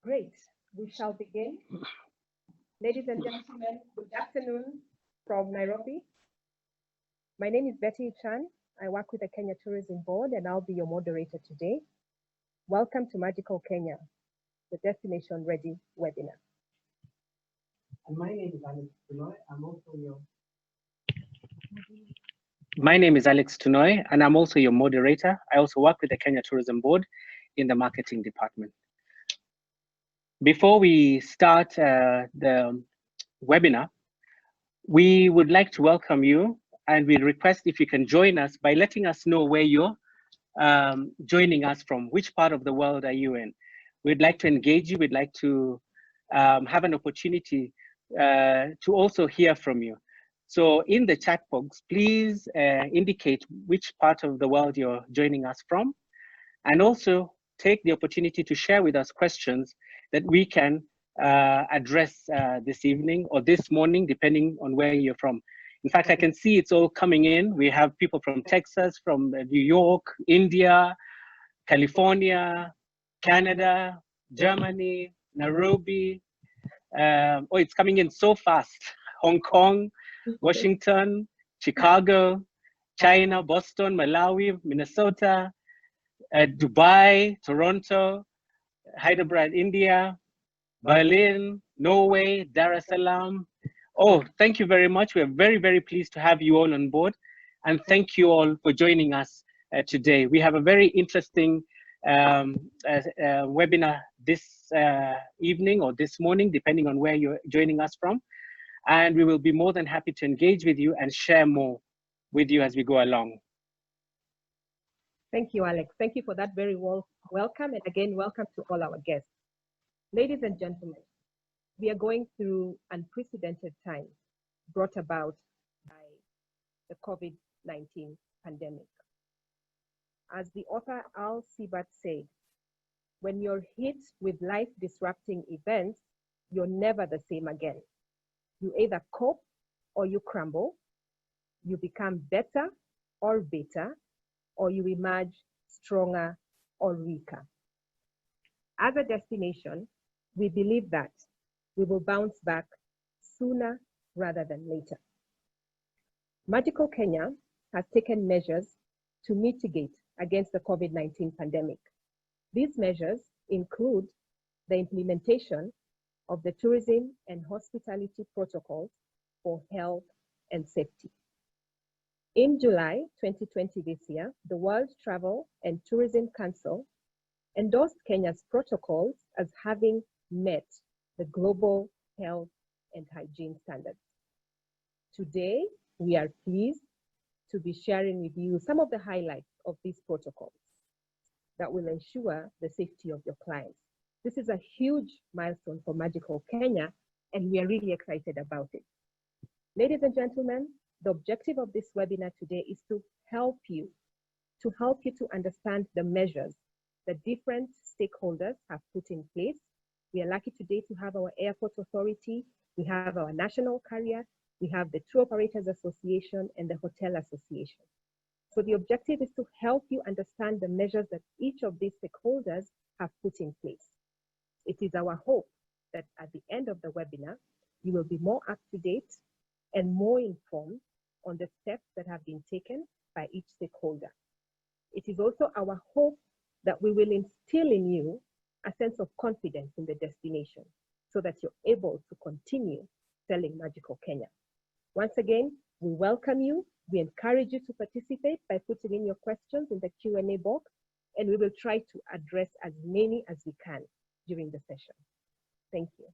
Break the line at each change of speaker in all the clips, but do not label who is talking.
Great. We shall begin. Ladies and gentlemen, good afternoon from Nairobi. My name is Betty Chan. I work with the Kenya Tourism Board and I'll be your moderator today. Welcome to Magical Kenya, the Destination Ready webinar.
And my name is Alex Tunoy.
And I'm also your moderator. I also work with the Kenya Tourism Board in the marketing department. Before we start the webinar, we would like to welcome you, and we request if you can join us by letting us know where you're joining us from. Which part of the world are you in? We'd like to engage you. We'd like to have an opportunity to also hear from you. So in the chat box, please indicate which part of the world you're joining us from, and also take the opportunity to share with us questions that we can address this evening or this morning, depending on where you're from. In fact, I can see it's all coming in. We have people from Texas, from New York, India, California, Canada, Germany, Nairobi. Oh, it's coming in so fast. Hong Kong, Washington, Chicago, China, Boston, Malawi, Minnesota, Dubai, Toronto, Hyderabad, India, Berlin, Norway, Dar es Salaam. Oh, thank you very much. We're very, very pleased to have you all on board. And thank you all for joining us today. We have a very interesting webinar this evening or this morning, depending on where you're joining us from. And we will be more than happy to engage with you and share more with you as we go along.
Thank you, Alex. Thank you for that very welcome. And again, welcome to all our guests. Ladies and gentlemen, we are going through unprecedented times brought about by the COVID-19 pandemic. As the author Al Sibat said, when you're hit with life-disrupting events, you're never the same again. You either cope or you crumble, you become better or bitter, or you emerge stronger or weaker. As a destination, we believe that we will bounce back sooner rather than later. Magical Kenya has taken measures to mitigate against the COVID-19 pandemic. These measures include the implementation of the tourism and hospitality protocols for health and safety. In July 2020 this year, the World Travel and Tourism Council endorsed Kenya's protocols as having met the global health and hygiene standards. Today, we are pleased to be sharing with you some of the highlights of these protocols that will ensure the safety of your clients. This is a huge milestone for Magical Kenya, and we are really excited about it. Ladies and gentlemen, the objective of this webinar today is to help you to understand the measures that different stakeholders have put in place. We are lucky today to have our airport authority, we have our national carrier, we have the Tour Operators Association and the Hotel Association. So the objective is to help you understand the measures that each of these stakeholders have put in place. It is our hope that at the end of the webinar, you will be more up to date and more informed on the steps that have been taken by each stakeholder. It is also our hope that we will instill in you a sense of confidence in the destination so that you're able to continue selling Magical Kenya. Once again, we welcome you. We encourage you to participate by putting in your questions in the Q&A box, and we will try to address as many as we can during the session. Thank you.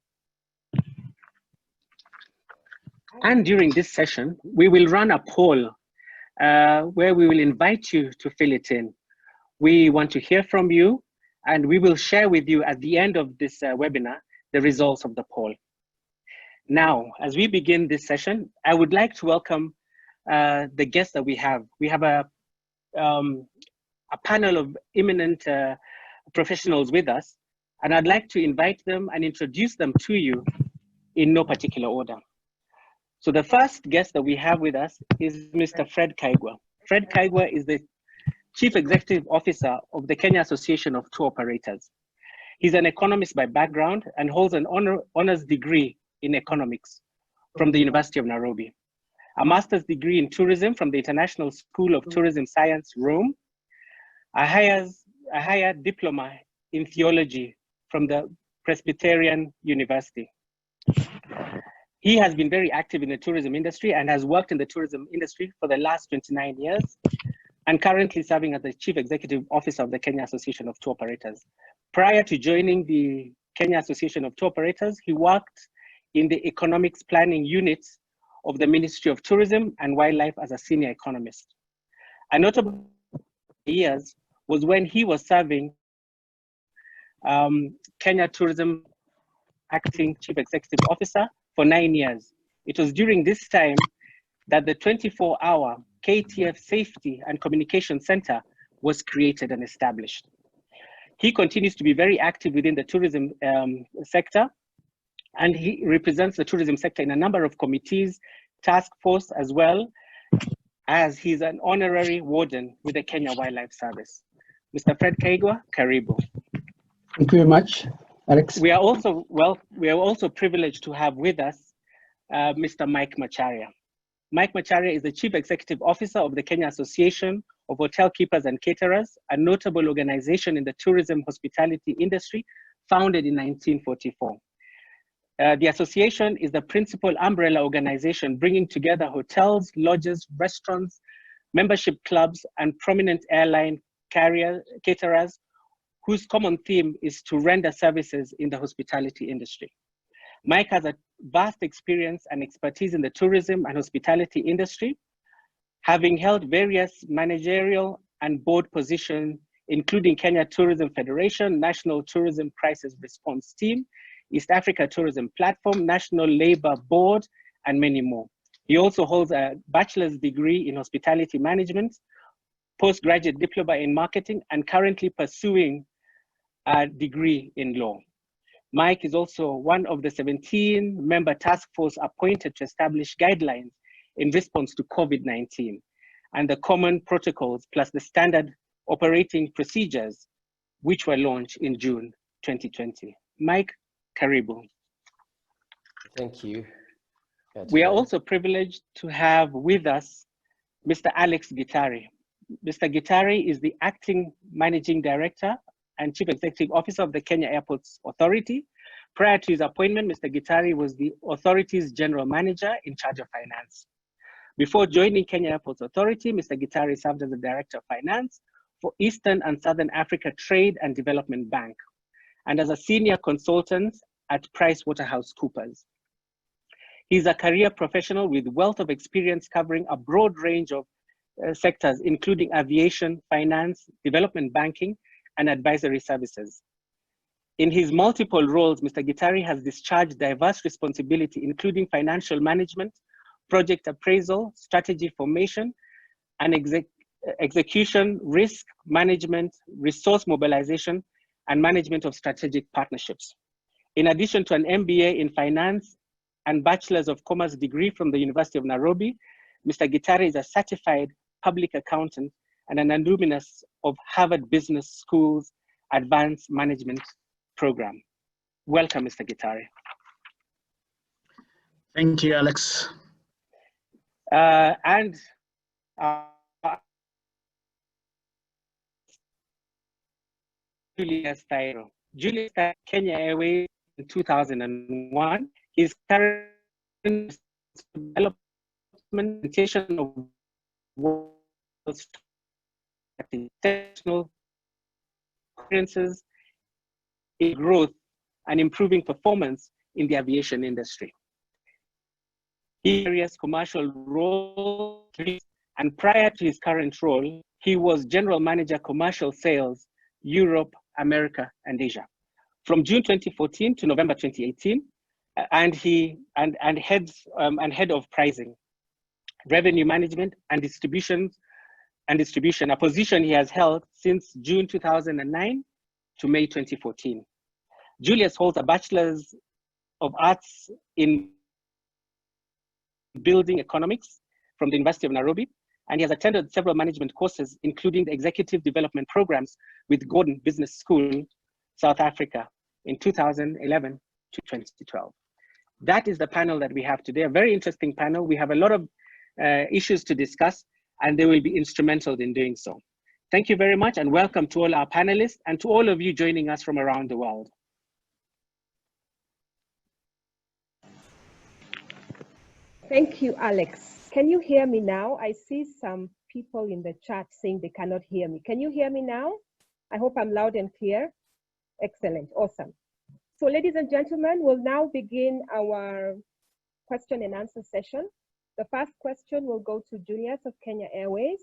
And during this session, we will run a poll where we will invite you to fill it in. We want to hear from you, and we will share with you at the end of this webinar the results of the poll. Now, as we begin this session, I would like to welcome the guests that we have. We have a panel of eminent professionals with us, and I'd like to invite them and introduce them to you in no particular order. So the first guest that we have with us is Mr. Fred Kaigwa. Fred Kaigwa is the Chief Executive Officer of the Kenya Association of Tour Operators. He's an economist by background and holds an honors degree in economics from the University of Nairobi, a master's degree in tourism from the International School of Tourism Science, Rome, a higher diploma in theology from the Presbyterian University. He has been very active in the tourism industry and has worked in the tourism industry for the last 29 years and currently serving as the Chief Executive Officer of the Kenya Association of Tour Operators. Prior to joining the Kenya Association of Tour Operators, he worked in the economics planning unit of the Ministry of Tourism and Wildlife as a senior economist. A notable years was when he was serving Kenya Tourism Acting Chief Executive Officer for 9 years. It was during this time that the 24-hour KTF Safety and Communication Center was created and established. He continues to be very active within the tourism sector, and he represents the tourism sector in a number of committees, task force, as well as he's an honorary warden with the Kenya Wildlife Service. Mr. Fred Kaigwa, karibu.
Thank you very much, Alex.
We are also privileged to have with us Mr. Mike Macharia. Mike Macharia is the Chief Executive Officer of the Kenya Association of Hotel Keepers and Caterers, a notable organization in the tourism hospitality industry, founded in 1944. The association is the principal umbrella organization bringing together hotels, lodges, restaurants, membership clubs, and prominent airline caterers whose common theme is to render services in the hospitality industry. Mike has a vast experience and expertise in the tourism and hospitality industry, having held various managerial and board positions, including Kenya Tourism Federation, National Tourism Crisis Response Team, East Africa Tourism Platform, National Labor Board, and many more. He also holds a bachelor's degree in hospitality management, postgraduate diploma in marketing, and currently pursuing a degree in law. Mike is also one of the 17-member task force appointed to establish guidelines in response to COVID-19 and the common protocols plus the standard operating procedures, which were launched in June 2020. Mike, karibu.
Thank you.
We are also privileged to have with us Mr. Alex Gitari. Mr. Gitari is the acting managing director and Chief Executive Officer of the Kenya Airports Authority. Prior to his appointment, Mr. Gitari was the authority's general manager in charge of finance. Before joining Kenya Airports Authority, Mr. Gitari served as the Director of Finance for Eastern and Southern Africa Trade and Development Bank, and as a senior consultant at PricewaterhouseCoopers. He's a career professional with wealth of experience covering a broad range of sectors, including aviation, finance, development banking, and advisory services. In his multiple roles, Mr. Gitari has discharged diverse responsibility, including financial management, project appraisal, strategy formation, and execution, risk management, resource mobilization, and management of strategic partnerships. In addition to an MBA in finance and Bachelor's of Commerce degree from the University of Nairobi, Mr. Gitari is a certified public accountant and an alumnus of Harvard Business School's Advanced Management Program. Welcome, Mr. Gitari.
Thank you, Alex.
Julius Tyro. Julius started Kenya Airways in 2001. His current development of international experiences in growth and improving performance in the aviation industry. He had various commercial roles, and prior to his current role, he was General Manager Commercial Sales, Europe, America, and Asia. From June 2014 to November 2018, and head of pricing, revenue management, and distribution, a position he has held since June 2009 to May 2014. Julius holds a Bachelor's of Arts in Building Economics from the University of Nairobi, and he has attended several management courses, including the Executive Development Programs with Gordon Business School South Africa in 2011 to 2012. That is the panel that we have today, a very interesting panel. We have a lot of issues to discuss, and they will be instrumental in doing so. Thank you very much, and welcome to all our panelists and to all of you joining us from around the world.
Thank you, Alex. Can you hear me now? I see some people in the chat saying they cannot hear me. Can you hear me now? I hope I'm loud and clear. Excellent, awesome. So ladies and gentlemen, we'll now begin our question and answer session. The first question will go to Julius of Kenya Airways.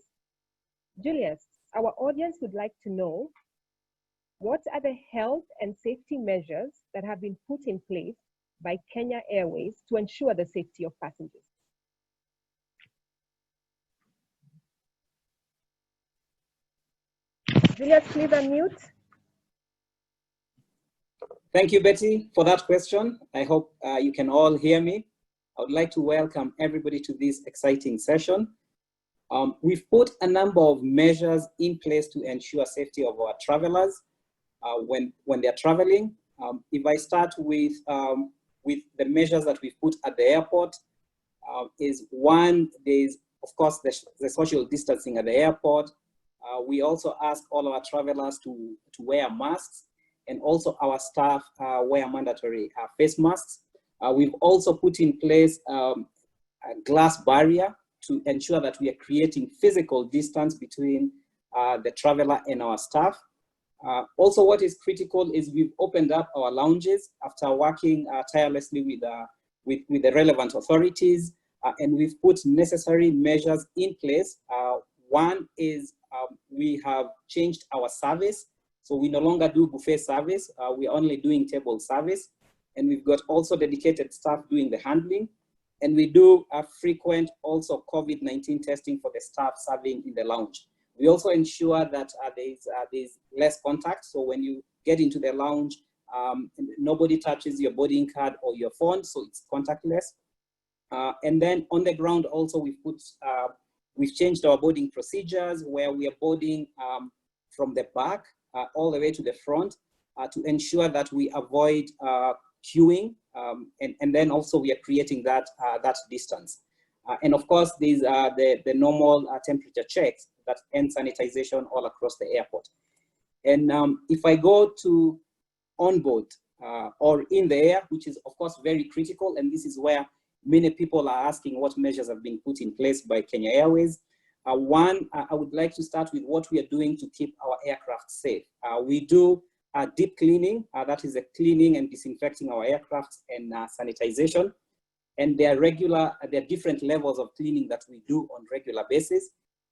Julius, our audience would like to know, what are the health and safety measures that have been put in place by Kenya Airways to ensure the safety of passengers? Julius, please unmute.
Thank you, Betty, for that question. I hope you can all hear me. I would like to welcome everybody to this exciting session. We've put a number of measures in place to ensure safety of our travelers when they're traveling. If I start with the measures that we've put at the airport, is one, there's of course the social distancing at the airport. We also ask all our travelers to wear masks, and also our staff wear mandatory face masks. We've also put in place a glass barrier to ensure that we are creating physical distance between the traveler and our staff. Also, what is critical is we've opened up our lounges after working tirelessly with the relevant authorities, and we've put necessary measures in place. One is we have changed our service. So we no longer do buffet service, we're only doing table service. And we've got also dedicated staff doing the handling. And we do a frequent also COVID-19 testing for the staff serving in the lounge. We also ensure that there's less contact. So when you get into the lounge, nobody touches your boarding card or your phone, so it's contactless. And then on the ground also, we've changed our boarding procedures where we are boarding from the back all the way to the front to ensure that we avoid queuing, and then also we are creating that distance. And of course, these are the normal temperature checks that end sanitization all across the airport. And if I go to onboard or in the air, which is of course very critical, and this is where many people are asking what measures have been put in place by Kenya Airways. One, I would like to start with what we are doing to keep our aircraft safe. We do deep cleaning, that is the cleaning and disinfecting our aircraft and sanitization. And there are different levels of cleaning that we do on regular basis.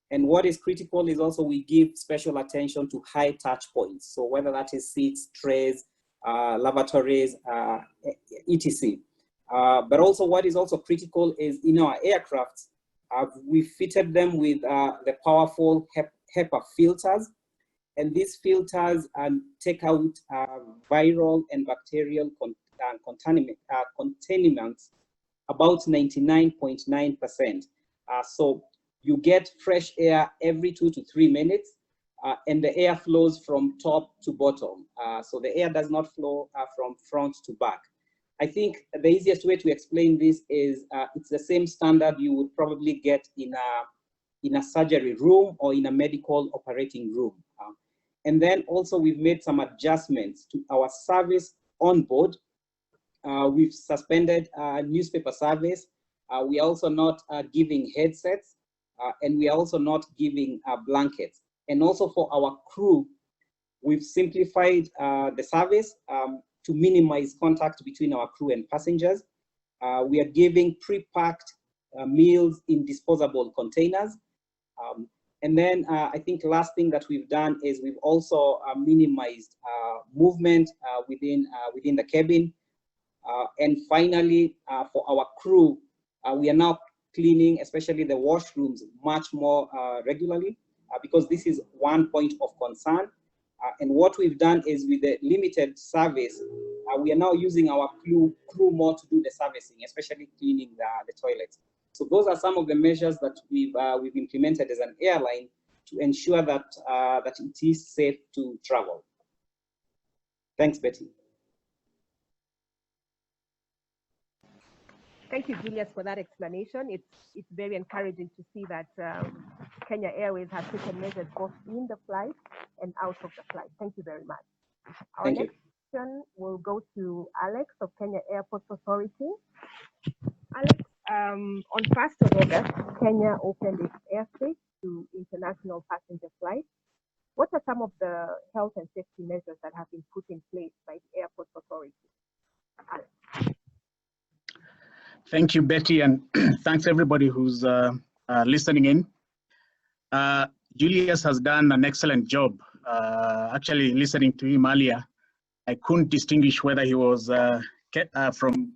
And what is critical is also we give special attention to high touch points. So whether that is seats, trays, lavatories, etc. But also what is also critical is in our aircraft, we fitted them with the powerful HEPA filters. And these filters take out viral and bacterial contaminants about 99.9%. So you get fresh air every 2 to 3 minutes, and the air flows from top to bottom. So the air does not flow from front to back. I think the easiest way to explain this is it's the same standard you would probably get in a surgery room or in a medical operating room. And then also we've made some adjustments to our service on board. We've suspended newspaper service. We are also not giving headsets, and we are also not giving blankets. And also for our crew, we've simplified the service to minimize contact between our crew and passengers. We are giving pre-packed meals in disposable containers. And then I think last thing that we've done is we've also minimized movement within the cabin. And finally, for our crew, we are now cleaning, especially the washrooms, much more regularly, because this is one point of concern. And what we've done is with the limited service, we are now using our crew more to do the servicing, especially cleaning the toilets. So those are some of the measures that we've implemented as an airline to ensure that that it is safe to travel. Thanks, Betty.
Thank you, Julius, for that explanation. It's very encouraging to see that Kenya Airways has taken measures both in the flight and out of the flight. Thank you very much. Our
Thank
next question will go to Alex of Kenya Airports Authority. Alex, on 1st of August, Kenya opened its airspace to international passenger flights. What are some of the health and safety measures that have been put in place by the Airports Authority? Alex.
Thank you, Betty, and thanks everybody who's listening in. Julius has done an excellent job. Actually, listening to him earlier, I couldn't distinguish whether he was from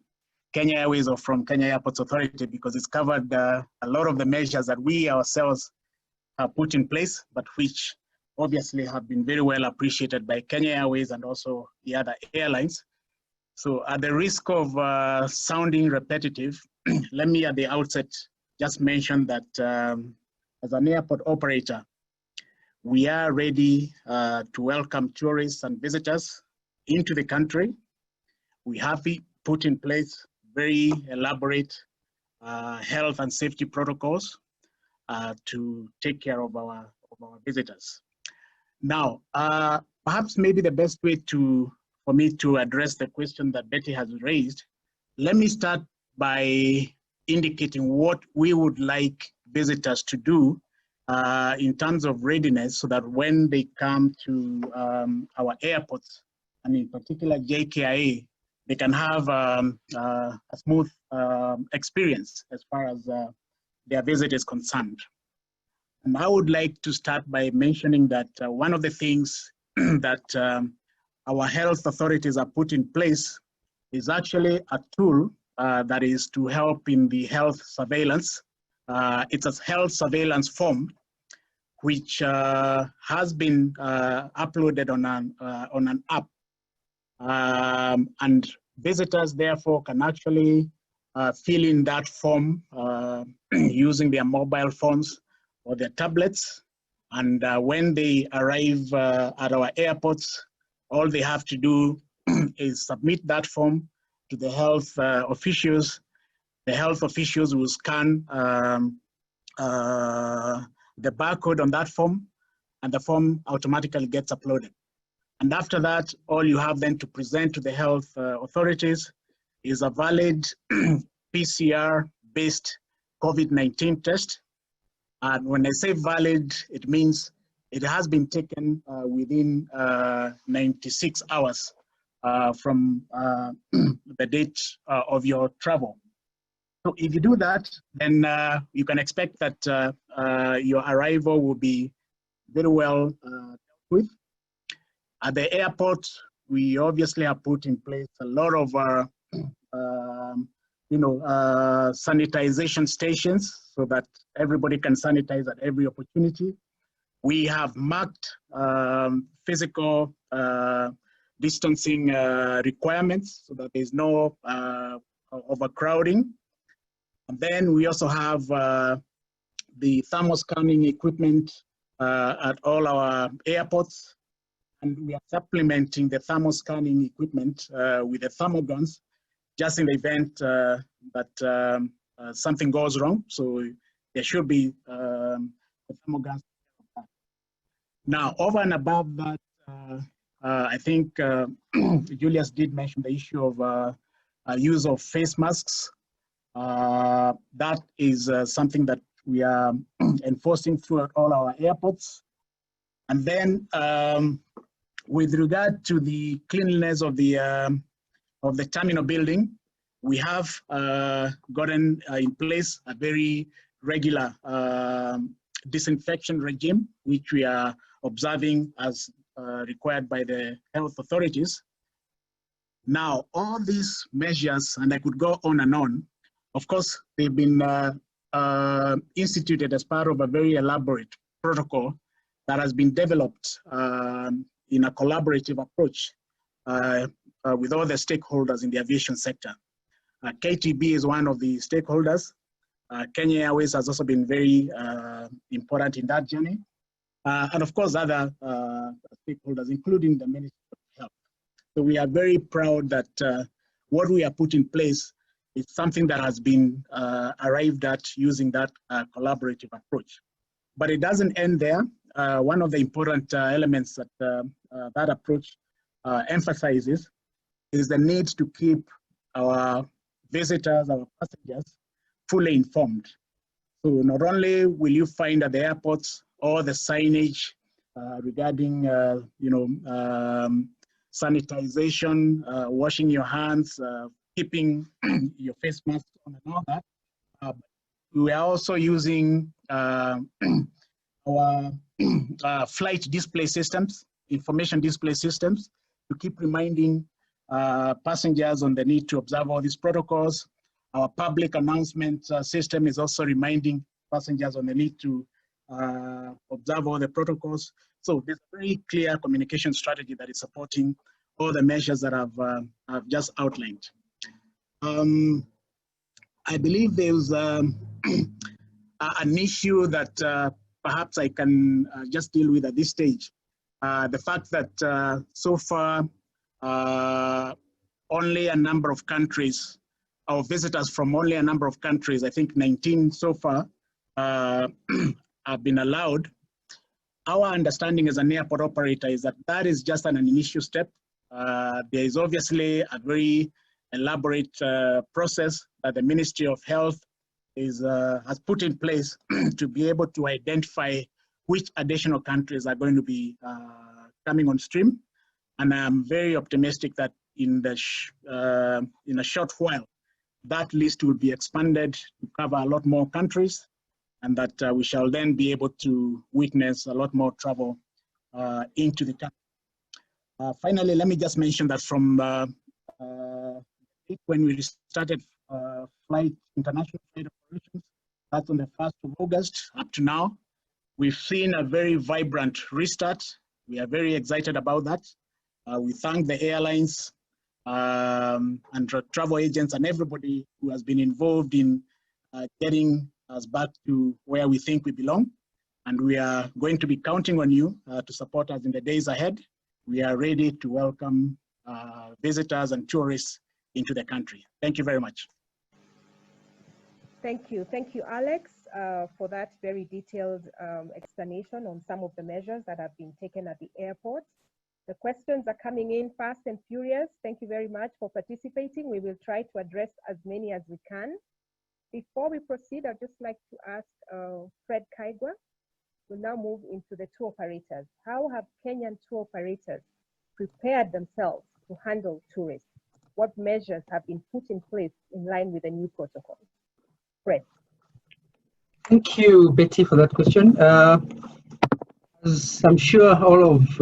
Kenya Airways or from Kenya Airports Authority, because it's covered a lot of the measures that we ourselves have put in place, but which obviously have been very well appreciated by Kenya Airways and also the other airlines. So at the risk of sounding repetitive, let me at the outset just mention that as an airport operator, we are ready to welcome tourists and visitors into the country. We have put in place very elaborate health and safety protocols to take care of our visitors. Now, perhaps maybe the best way for me to address the question that Betty has raised, let me start by indicating what we would like visitors to do in terms of readiness, so that when they come to our airports, and in particular JKIA, they can have a smooth experience as far as their visit is concerned. And I would like to start by mentioning that one of the things that our health authorities have put in place is actually a tool that is to help in the health surveillance. It's a health surveillance form which has been uploaded on an app, and visitors therefore can actually fill in that form using their mobile phones or their tablets. And when they arrive at our airports, all they have to do is submit that form to the health officials. The health officials will scan the barcode on that form, and the form automatically gets uploaded. And after that, all you have then to present to the health authorities is a valid PCR-based COVID-19 test. And when I say valid, it means it has been taken within 96 hours from the date of your travel. So if you do that, then you can expect that your arrival will be very well dealt with. At the airport, we obviously have put in place a lot of sanitization stations so that everybody can sanitize at every opportunity. We have marked physical distancing requirements so that there's no overcrowding. And then we also have the thermal scanning equipment at all our airports. And we are supplementing the thermal scanning equipment with the thermal guns, just in the event that something goes wrong. So there should be the thermal guns. Now, over and above that, I think Julius did mention the issue of use of face masks. That is something that we are enforcing throughout all our airports. And then with regard to the cleanliness of the terminal building, we have gotten in place a very regular disinfection regime, which we are observing as required by the health authorities. Now, all these measures, and I could go on and on, of course, they've been instituted as part of a very elaborate protocol that has been developed in a collaborative approach with all the stakeholders in the aviation sector. KTB is one of the stakeholders. Kenya Airways has also been very important in that journey. And of course, other stakeholders, including the Ministry of Health. So we are very proud that what we have put in place is something that has been arrived at using that collaborative approach. But it doesn't end there. One of the important elements that that approach emphasizes is the need to keep our visitors, our passengers, fully informed. So not only will you find at the airports all the signage regarding, sanitization, washing your hands, keeping your face mask on and all that. We are also using our flight display systems, information display systems, to keep reminding passengers on the need to observe all these protocols. Our public announcement system is also reminding passengers on the need to observe all the protocols. So there's a very clear communication strategy that is supporting all the measures that I've just outlined. I believe there's an issue that perhaps I can just deal with at this stage. The fact that so far, only a number of countries, our visitors from only a number of countries, I think 19 so far, have been allowed. Our understanding as an airport operator is that that is just an initial step. There is obviously a very elaborate process that the Ministry of Health has put in place to be able to identify which additional countries are going to be coming on stream. And I'm very optimistic that in a short while, that list will be expanded to cover a lot more countries, and that we shall then be able to witness a lot more travel into the country. Finally, let me just mention that from when we started international flight operations, that's on the 1st of August up to now, we've seen a very vibrant restart. We are very excited about that. We thank the airlines and travel agents and everybody who has been involved in getting us back to where we think we belong. And we are going to be counting on you to support us in the days ahead. We are ready to welcome visitors and tourists into the country. Thank you very much.
Thank you, Alex, for that very detailed explanation on some of the measures that have been taken at the airport. The questions are coming in fast and furious. Thank you very much for participating. We will try to address as many as we can. Before we proceed, I'd just like to ask Fred Kaigwa. We'll now move into the tour operators. How have Kenyan tour operators prepared themselves to handle tourists? What measures have been put in place in line with the new protocols? Fred.
Thank you, Betty, for that question. As I'm sure all of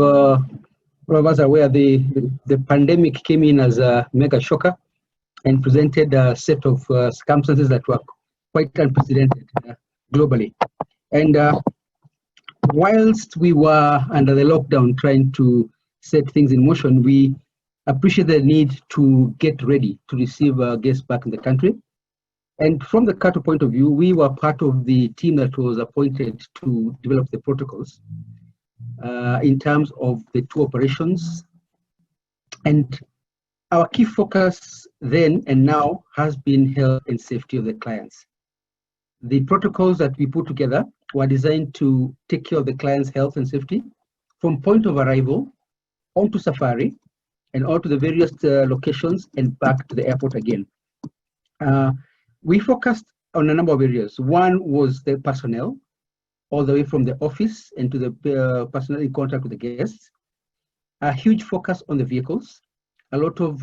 us are aware, the pandemic came in as a mega shocker and presented a set of circumstances that were quite unprecedented globally. And whilst we were under the lockdown trying to set things in motion, we appreciate the need to get ready to receive our guests back in the country. And from the CATO point of view, we were part of the team that was appointed to develop the protocols in terms of the tour operations. And our key focus then and now has been health and safety of the clients. The protocols that we put together were designed to take care of the client's health and safety from point of arrival onto safari and onto the various locations and back to the airport again. We focused on a number of areas. One was the personnel, all the way from the office and to the personnel in contact with the guests. A huge focus on the vehicles. A lot of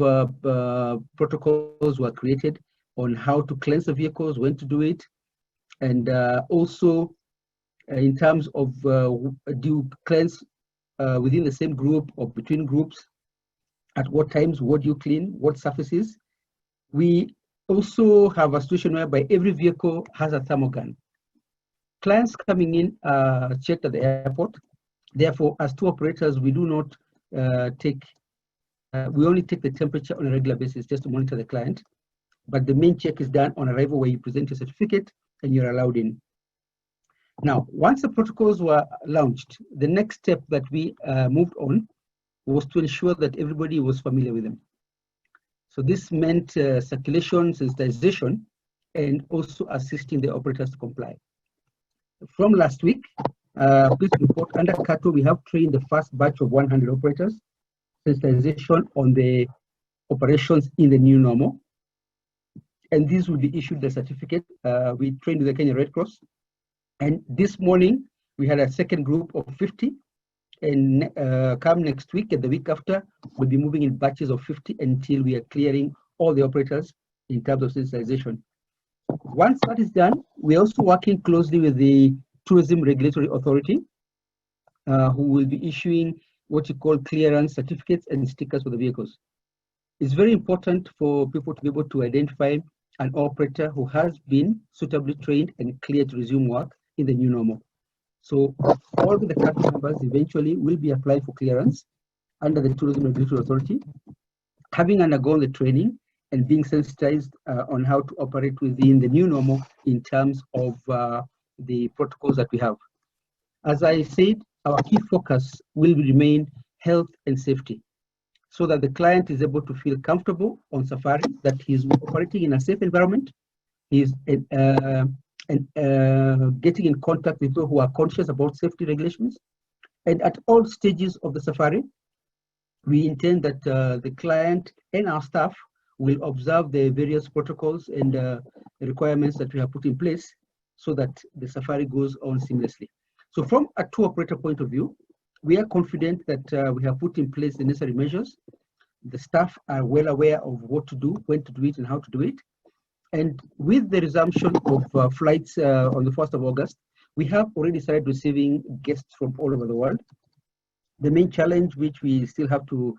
protocols were created on how to cleanse the vehicles, when to do it, and also in terms of do you cleanse within the same group or between groups, at what times, what do you clean, what surfaces. We also have a situation whereby every vehicle has a thermal gun. Clients coming in are checked at the airport. Therefore, as tour operators, we do not we only take the temperature on a regular basis just to monitor the client. But the main check is done on arrival, where you present your certificate and you're allowed in. Now, once the protocols were launched, the next step that we moved on was to ensure that everybody was familiar with them. So this meant circulation, sensitization, and also assisting the operators to comply. From last week, please report under CATO, we have trained the first batch of 100 operators, sensitization on the operations in the new normal. And these will be issued the certificate. We trained with the Kenya Red Cross. And this morning, we had a second group of 50. And come next week and the week after, we'll be moving in batches of 50 until we are clearing all the operators in terms of sensitization. Once that is done, we're also working closely with the Tourism Regulatory Authority, who will be issuing what you call clearance certificates and stickers for the vehicles. It's very important for people to be able to identify an operator who has been suitably trained and cleared to resume work in the new normal. So all of the CATO members eventually will be applying for clearance under the Tourism Regulatory Authority, having undergone the training and being sensitized on how to operate within the new normal in terms of the protocols that we have. As I said, our key focus will remain health and safety, so that the client is able to feel comfortable on safari, that he's operating in a safe environment, he's getting in contact with people who are conscious about safety regulations. And at all stages of the safari, we intend that the client and our staff will observe the various protocols and the requirements that we have put in place so that the safari goes on seamlessly. So from a tour operator point of view, we are confident that we have put in place the necessary measures. The staff are well aware of what to do, when to do it, and how to do it. And with the resumption of flights on the 1st of August, we have already started receiving guests from all over the world. The main challenge which we still have to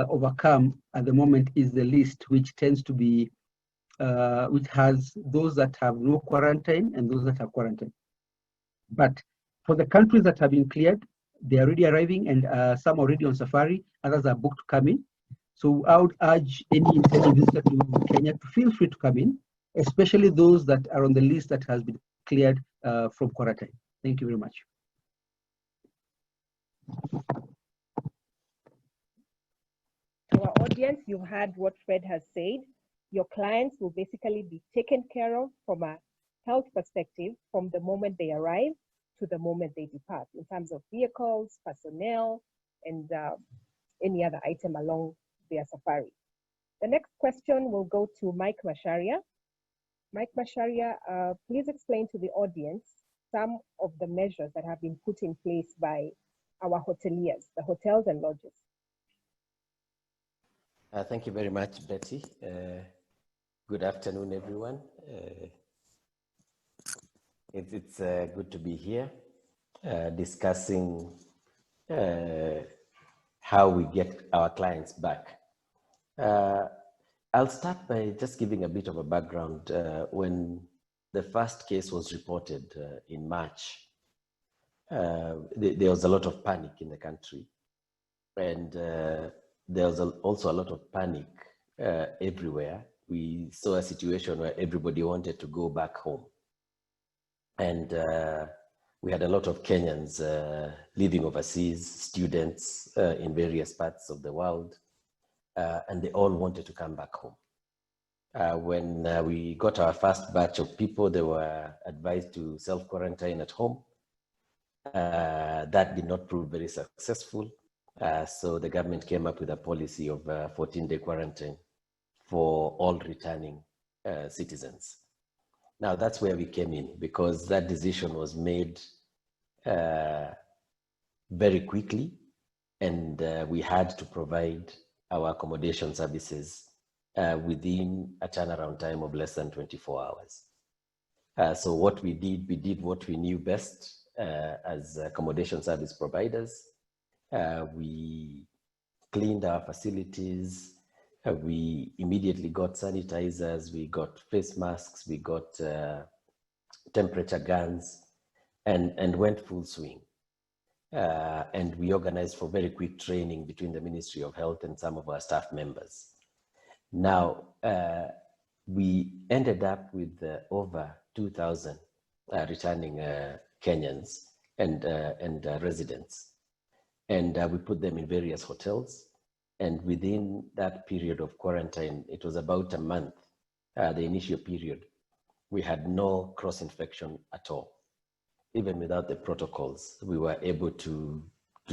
overcome at the moment is the list, which tends to be, which has those that have no quarantine and those that have quarantine. But for the countries that have been cleared, they are already arriving, and some already on safari, others are booked to come in. So I would urge any intending visitor to Kenya to feel free to come in, especially those that are on the list that has been cleared from quarantine. Thank you very much.
Our audience, you've heard what Fred has said. Your clients will basically be taken care of from a health perspective from the moment they arrive to the moment they depart, in terms of vehicles, personnel, and any other item along their safari. The next question will go to Mike Masharia. Mike Masharia, please explain to the audience some of the measures that have been put in place by our hoteliers, the hotels and lodges.
Thank you very much, Betty. Good afternoon, everyone. It's good to be here discussing how we get our clients back. I'll start by just giving a bit of a background. When the first case was reported in March, there was a lot of panic in the country, and there was also a lot of panic everywhere. We saw a situation where everybody wanted to go back home. And we had a lot of Kenyans living overseas, students in various parts of the world, and they all wanted to come back home. When we got our first batch of people, they were advised to self-quarantine at home. That did not prove very successful. So the government came up with a policy of 14-day quarantine for all returning citizens. Now that's where we came in, because that decision was made very quickly, and we had to provide our accommodation services within a turnaround time of less than 24 hours. So what we did what we knew best as accommodation service providers. We cleaned our facilities. We immediately got sanitizers, we got face masks, we got temperature guns, and went full swing. And we organized for very quick training between the Ministry of Health and some of our staff members. Now, we ended up with over 2,000 returning Kenyans and residents. and we put them in various hotels. And within that period of quarantine, it was about a month, the initial period, we had no cross-infection at all. Even without the protocols, we were able to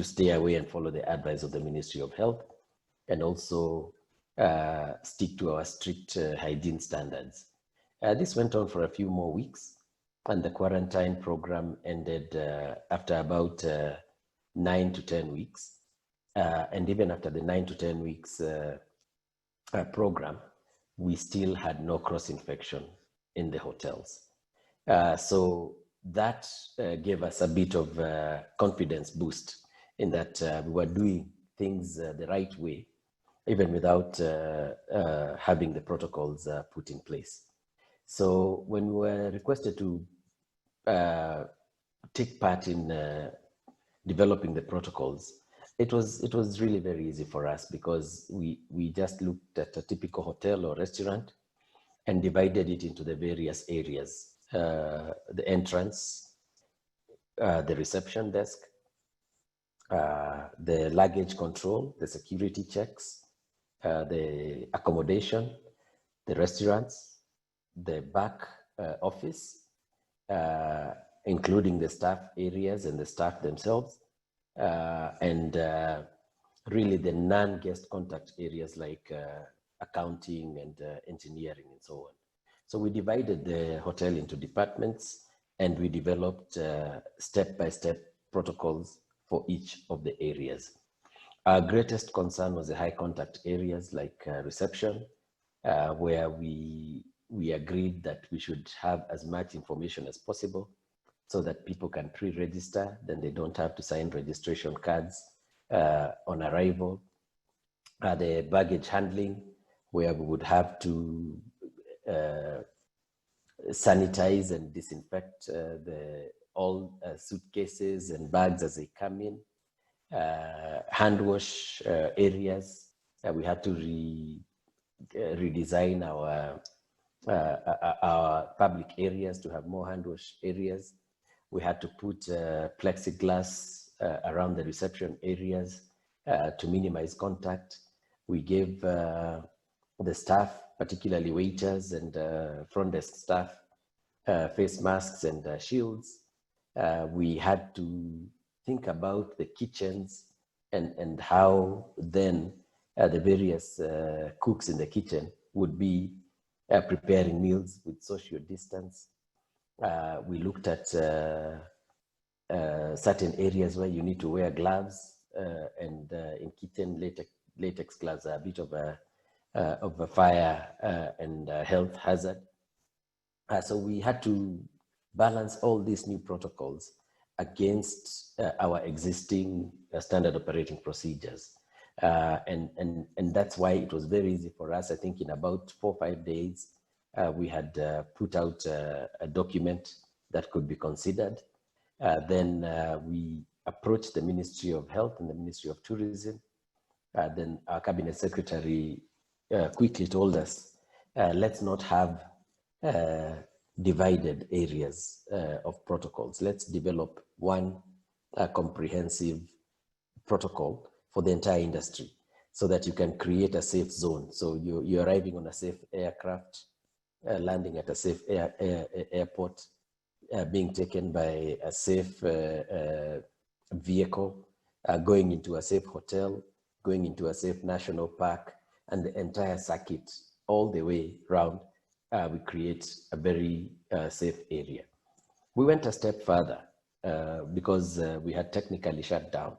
stay away and follow the advice of the Ministry of Health, and also stick to our strict hygiene standards. This went on for a few more weeks, and the quarantine program ended after about 9 to 10 weeks. And even after the 9 to 10 weeks program, we still had no cross-infection in the hotels. So that gave us a bit of confidence boost in that we were doing things the right way, even without having the protocols put in place. So when we were requested to take part in developing the protocols, it was really very easy for us, because we just looked at a typical hotel or restaurant and divided it into the various areas: the entrance, the reception desk, the luggage control, the security checks, the accommodation, the restaurants, the back office, including the staff areas and the staff themselves, and really the non-guest contact areas like accounting and engineering and so on. So we divided the hotel into departments, and we developed step-by-step protocols for each of the areas. Our greatest concern was the high contact areas like reception, where we agreed that we should have as much information as possible so that people can pre-register, then they don't have to sign registration cards on arrival. The baggage handling, where we would have to sanitize and disinfect all suitcases and bags as they come in. Hand wash areas, we had to redesign our public areas to have more hand wash areas. We had to put plexiglass around the reception areas to minimize contact. We gave the staff, particularly waiters and front desk staff, face masks and shields. We had to think about the kitchens and how then the various cooks in the kitchen would be preparing meals with social distance. We looked at certain areas where you need to wear gloves, and in kitchen, latex gloves are a bit of a fire and health hazard. So we had to balance all these new protocols against our existing standard operating procedures. And that's why it was very easy for us. I think in about 4 or 5 days, we had put out a document that could be considered. Then we approached the Ministry of Health and the Ministry of Tourism. Then our Cabinet Secretary quickly told us, let's not have divided areas of protocols. Let's develop one comprehensive protocol for the entire industry so that you can create a safe zone. So you're arriving on a safe aircraft, landing at a safe airport, being taken by a safe vehicle, going into a safe hotel, going into a safe national park, and the entire circuit all the way around. We create a very safe area. We went a step further because we had technically shut down,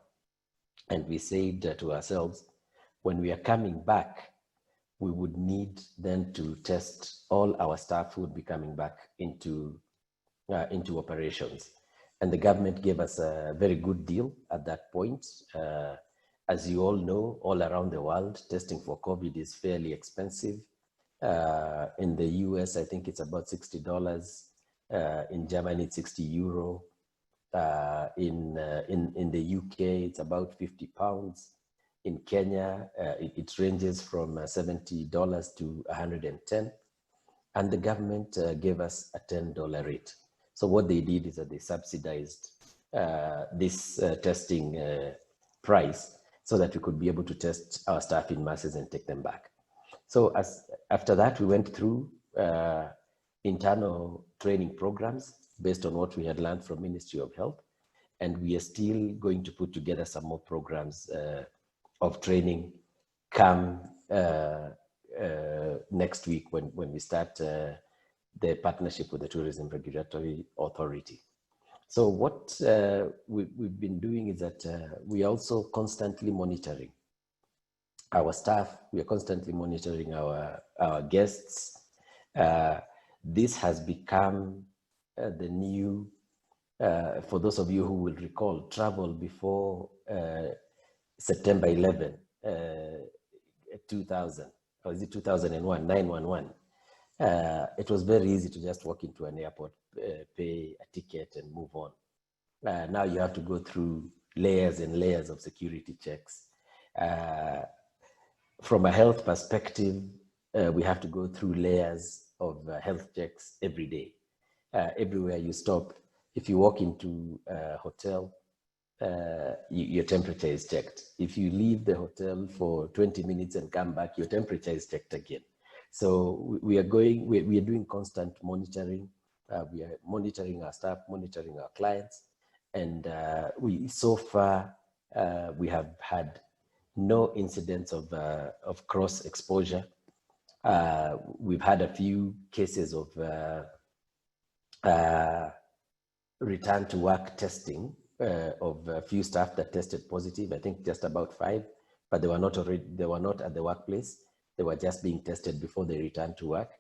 and we said to ourselves, when we are coming back, we would need then to test all our staff who would be coming back into operations. And the government gave us a very good deal at that point. As you all know, all around the world, testing for COVID is fairly expensive. In the US, I think it's about $60. In Germany, it's 60 euro. In the UK, it's about 50 pounds. In Kenya, it ranges from $70 to 110. And the government gave us a $10 rate. So what they did is that they subsidized this testing price so that we could be able to test our staff in masses and take them back. So after that, we went through internal training programs based on what we had learned from Ministry of Health. And we are still going to put together some more programs of training come next week when we start the partnership with the Tourism Regulatory Authority. So what we've been doing is that we are also constantly monitoring our staff. We are constantly monitoring our guests. This has become the new, for those of you who will recall, travel before September 11, 2000, or is it 2001, 911. It was very easy to just walk into an airport, pay a ticket and move on. Now you have to go through layers and layers of security checks. From a health perspective, we have to go through layers of health checks every day. Everywhere you stop, if you walk into a hotel, your temperature is checked. If you leave the hotel for 20 minutes and come back, your temperature is checked again. So we are doing constant monitoring. We are monitoring our staff, monitoring our clients, and so far we have had no incidents of cross exposure. We've had a few cases of return to work testing of a few staff that tested positive. I think just about 5, but they were not at the workplace. They were just being tested before they returned to work.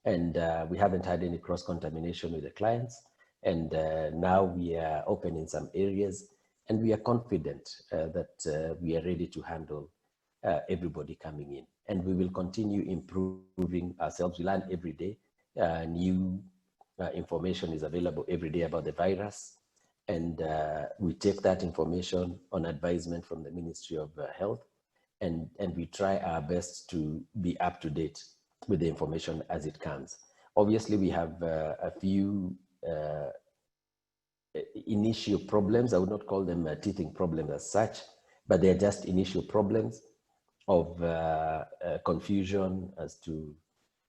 And we haven't had any cross-contamination with the clients. And now we are open in some areas, and we are confident that we are ready to handle everybody coming in. And we will continue improving ourselves. We learn every day. New information is available every day about the virus. And we take that information on advisement from the Ministry of Health, and we try our best to be up to date with the information as it comes. Obviously, we have a few initial problems. I would not call them teething problems as such, but they're just initial problems of confusion as to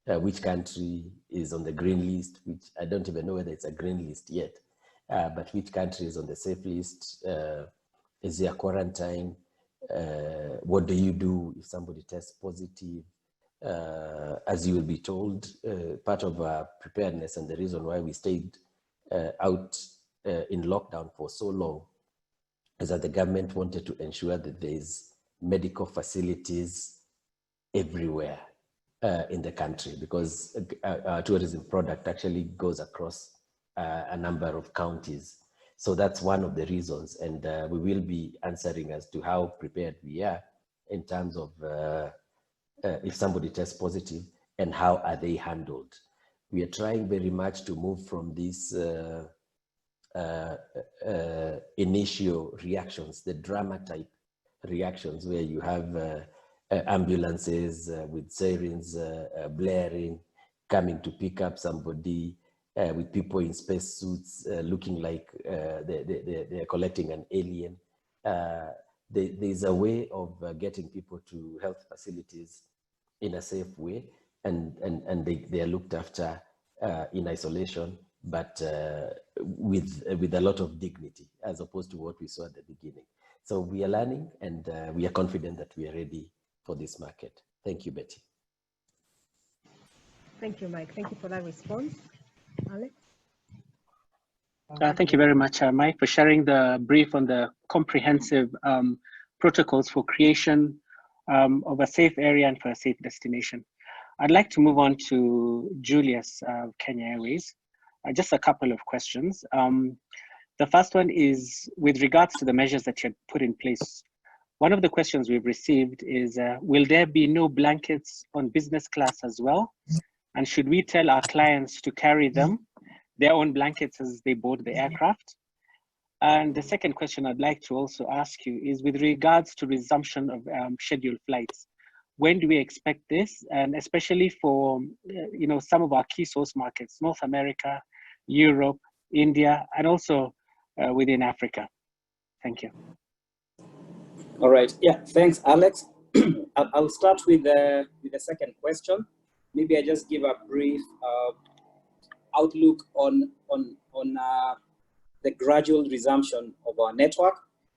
which country is on the green list, which I don't even know whether it's a green list yet, but which country is on the safe list. Is there quarantine? What do you do if somebody tests positive? As you will be told, part of our preparedness and the reason why we stayed out in lockdown for so long is that the government wanted to ensure that there is medical facilities everywhere in the country, because our tourism product actually goes across a number of counties. So that's one of the reasons, and we will be answering as to how prepared we are in terms of if somebody tests positive and how are they handled. We are trying very much to move from these initial reactions, the drama type reactions, where you have ambulances with sirens blaring, coming to pick up somebody, with people in spacesuits looking like they're collecting an alien. There's a way of getting people to health facilities in a safe way, and they are looked after in isolation, but with a lot of dignity, as opposed to what we saw at the beginning. So we are learning, and we are confident that we are ready for this market. Thank you, Betty.
Thank you, Mike. Thank you for that response. Alex?
Thank you very much, Mike, for sharing the brief on the comprehensive protocols for creation of a safe area and for a safe destination. I'd like to move on to Julius, Kenya Airways. Just a couple of questions. The first one is with regards to the measures that you had put in place. One of the questions we've received is, will there be no blankets on business class as well? And should we tell our clients to carry their own blankets as they board the aircraft? And the second question I'd like to also ask you is with regards to resumption of scheduled flights. When do we expect this? And especially for some of our key source markets, North America, Europe, India, and also within Africa. Thank you.
All right. Yeah. Thanks, Alex. I'll start with the second question. Maybe I just give a brief outlook on the gradual resumption of our network.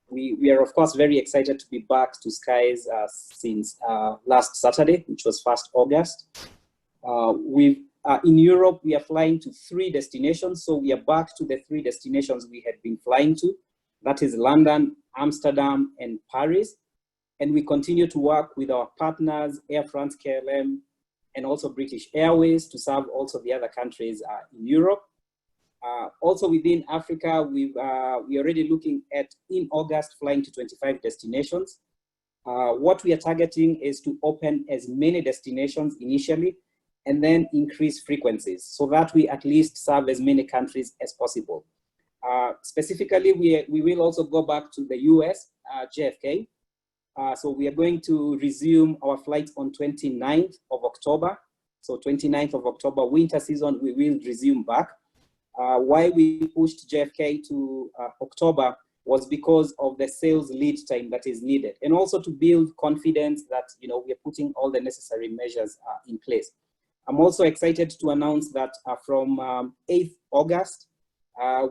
We are of course very excited to be back to skies since last Saturday, which was 1st August. In Europe, we are flying to 3 destinations. So we are back to the 3 destinations we had been flying to. That is London, Amsterdam, and Paris. And we continue to work with our partners, Air France, KLM, and also British Airways to serve also the other countries in Europe. Also within Africa, we're already looking at, in August, flying to 25 destinations. What we are targeting is to open as many destinations initially, and then increase frequencies so that we at least serve as many countries as possible. Specifically, we will also go back to the US, JFK. So we are going to resume our flights on 29th of October. So 29th of October, winter season, we will resume back. Why we pushed JFK to October was because of the sales lead time that is needed, and also to build confidence that we are putting all the necessary measures in place. I'm also excited to announce that from 8th August,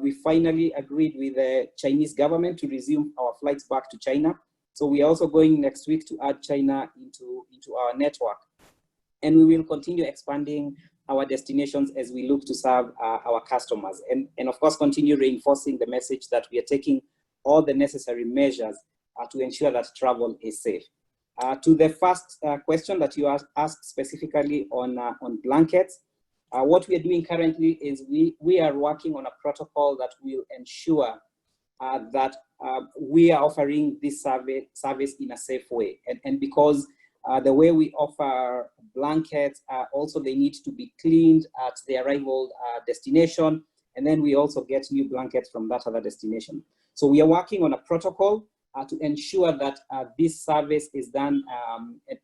we finally agreed with the Chinese government to resume our flights back to China. So we are also going next week to add China into our network. And we will continue expanding our destinations as we look to serve our customers. And of course, continue reinforcing the message that we are taking all the necessary measures to ensure that travel is safe. To the first question that you asked specifically on blankets, what we are doing currently is we are working on a protocol that will ensure that we are offering this service in a safe way. And because the way we offer blankets, also they need to be cleaned at the arrival destination, and then we also get new blankets from that other destination. So we are working on a protocol to ensure that this service is done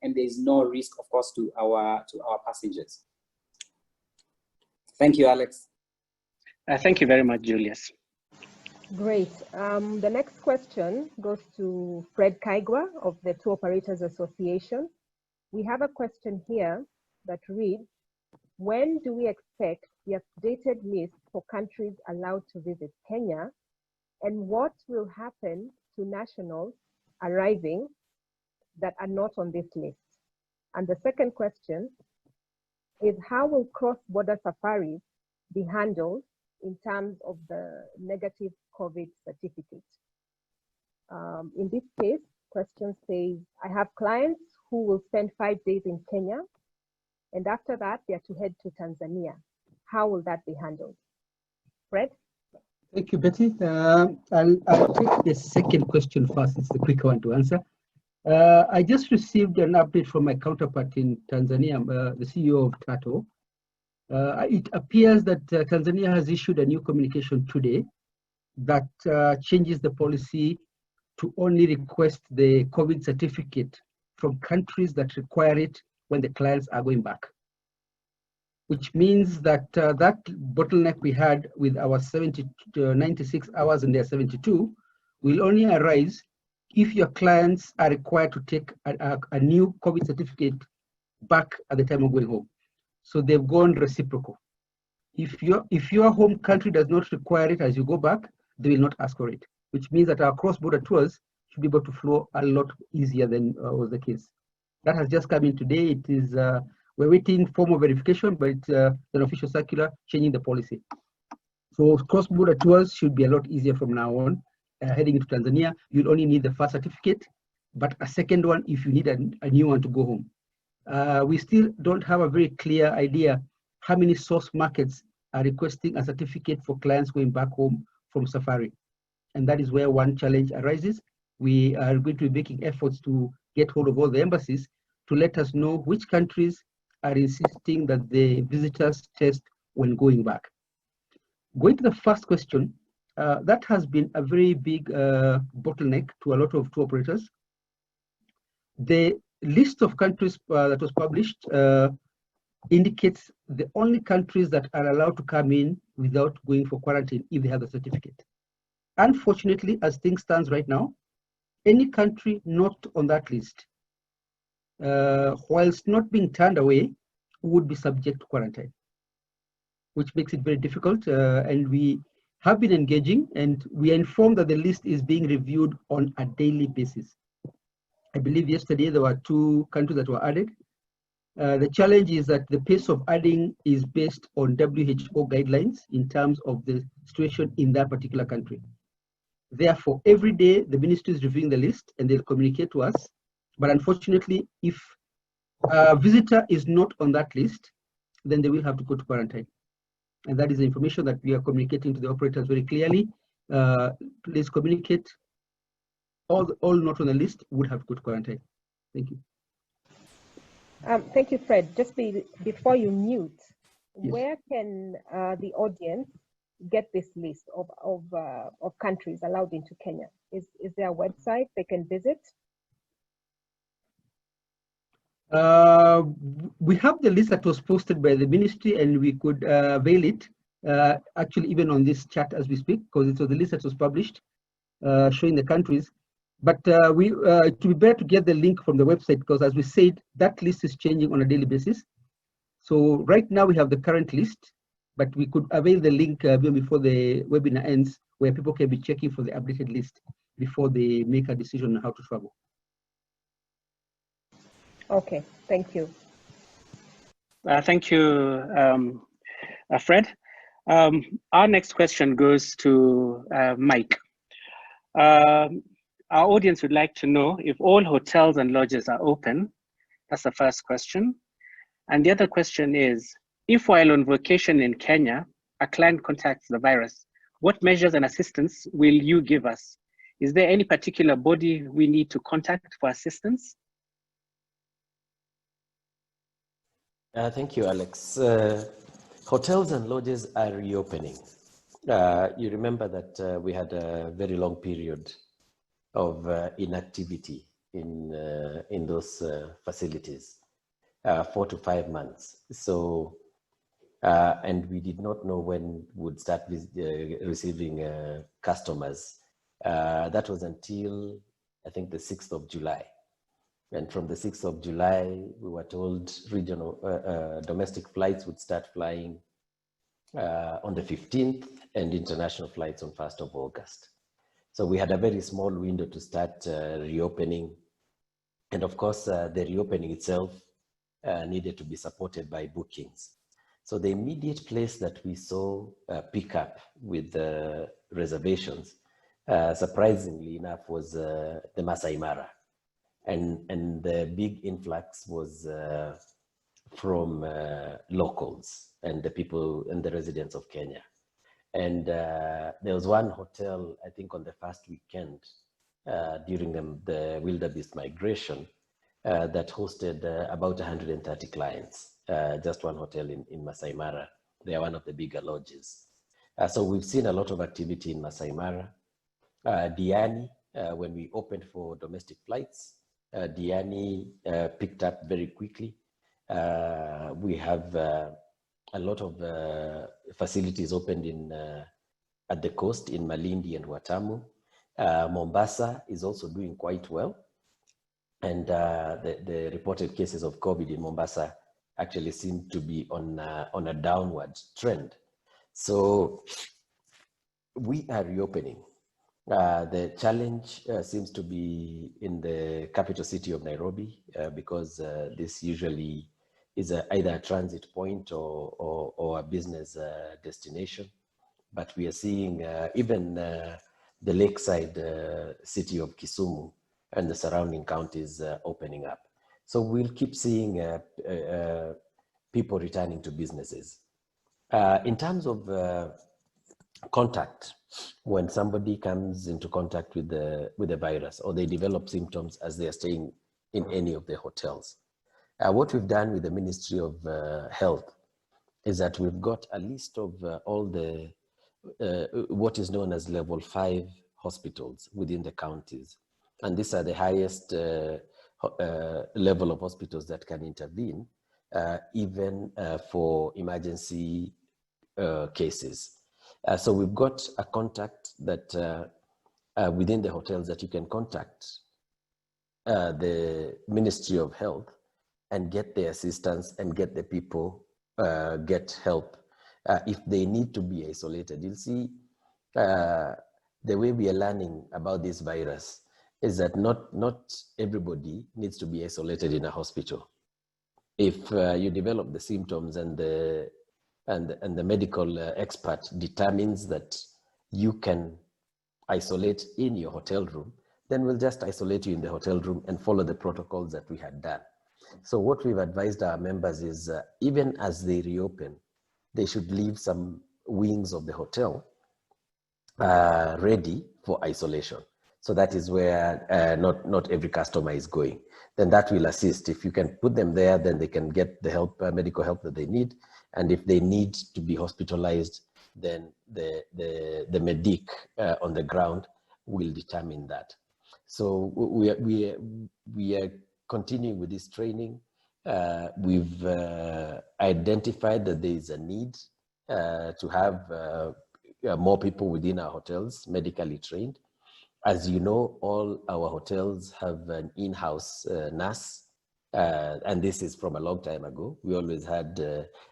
and there is no risk, of course, to our passengers. Thank you, Alex.
Thank you very much, Julius.
Great. The next question goes to Fred Kaigwa of the Tour Operators Association. We have a question here that reads, when do we expect the updated list for countries allowed to visit Kenya? And what will happen to nationals arriving that are not on this list? And the second question is, how will cross-border safaris be handled in terms of the negative COVID certificate? In this case, question says, I have clients who will spend 5 days in Kenya, and after that, they are to head to Tanzania. How will that be handled? Fred?
Thank you, Betty. I'll take the second question first. It's the quicker one to answer. I just received an update from my counterpart in Tanzania, the CEO of TATO. It appears that Tanzania has issued a new communication today that changes the policy to only request the COVID certificate from countries that require it when the clients are going back, which means that that bottleneck we had with our 96 hours and their 72 will only arise if your clients are required to take a new COVID certificate back at the time of going home. So they've gone reciprocal. If your home country does not require it as you go back, they will not ask for it, which means that our cross-border tours should be able to flow a lot easier than was the case. That has just come in today. It is we're waiting formal verification, but it's an official circular changing the policy. So cross-border tours should be a lot easier from now on. Heading into Tanzania, you'll only need the first certificate, but a second one if you need a new one to go home. We still don't have a very clear idea how many source markets are requesting a certificate for clients going back home from safari. And that is where one challenge arises. We are going to be making efforts to get hold of all the embassies to let us know which countries are insisting that the visitors test when going back. Going to the first question, that has been a very big bottleneck to a lot of tour operators. The list of countries that was published indicates the only countries that are allowed to come in without going for quarantine if they have the certificate. Unfortunately, as things stand right now, any country not on that list, whilst not being turned away, would be subject to quarantine, which makes it very difficult. And we have been engaging, and we are informed that the list is being reviewed on a daily basis. I believe yesterday there were 2 countries that were added. The challenge is that the pace of adding is based on WHO guidelines in terms of the situation in that particular country. Therefore, every day the ministry is reviewing the list and they'll communicate to us. But unfortunately, if a visitor is not on that list, then they will have to go to quarantine. And that is the information that we are communicating to the operators very clearly. Please communicate. All not on the list would have to go to quarantine. Thank you.
Thank you, Fred. Just before you mute,
Yes.
where can the audience get this list of countries allowed into Kenya? Is there a website they can visit?
We have the list that was posted by the ministry, and we could avail it actually even on this chat as we speak, because it was the list that was published showing the countries. But it would be better to get the link from the website, because as we said, that list is changing on a daily basis. So right now we have the current list, but we could avail the link before the webinar ends, where people can be checking for the updated list before they make a decision on how to travel.
Okay, thank you.
Thank you, Fred. Our next question goes to Mike. Our audience would like to know if all hotels and lodges are open. That's the first question. And the other question is, if while on vacation in Kenya, a client contacts the virus, what measures and assistance will you give us? Is there any particular body we need to contact for assistance?
Thank you, Alex. Hotels and lodges are reopening. You remember that we had a very long period of inactivity in those facilities, 4 to 5 months. So, and we did not know when would start receiving customers. That was until, I think, the 6th of July. And from the 6th of July, we were told regional domestic flights would start flying on the 15th and international flights on 1st of August. So we had a very small window to start reopening. And of course, the reopening itself needed to be supported by bookings. So the immediate place that we saw pick up with the reservations, surprisingly enough, was the Masai Mara. And the big influx was from locals and the people and the residents of Kenya. And there was one hotel, I think on the first weekend during the wildebeest migration that hosted about 130 clients, just one hotel in Masai Mara. They are one of the bigger lodges. So we've seen a lot of activity in Masai Mara. Diani, when we opened for domestic flights, Diani picked up very quickly. We have a lot of facilities opened at the coast in Malindi and Watamu. Mombasa is also doing quite well. And the reported cases of COVID in Mombasa actually seem to be on a downward trend. So we are reopening. The challenge seems to be in the capital city of Nairobi because this usually is either a transit point or a business destination. But we are seeing even the lakeside city of Kisumu and the surrounding counties opening up. So we'll keep seeing people returning to businesses. In terms of contact, when somebody comes into contact with the virus or they develop symptoms as they are staying in any of the hotels, what we've done with the Ministry of Health is that we've got a list of all the what is known as level 5 hospitals within the counties. And these are the highest level of hospitals that can intervene, even for emergency cases. So we've got a contact that within the hotels that you can contact the Ministry of Health and get the assistance and get the people get help if they need to be isolated. You'll see the way we are learning about this virus is that not everybody needs to be isolated in a hospital. If you develop the symptoms and the medical expert determines that you can isolate in your hotel room, then we'll just isolate you in the hotel room and follow the protocols that we had done. So what we've advised our members is even as they reopen, they should leave some wings of the hotel ready for isolation. So that is where not every customer is going. Then that will assist. If you can put them there, then they can get the help, medical help that they need. And if they need to be hospitalized, then the medic on the ground will determine that. So we are continuing with this training. We've identified that there is a need to have more people within our hotels, medically trained. As you know, all our hotels have an in-house nurse, and this is from a long time ago. We always had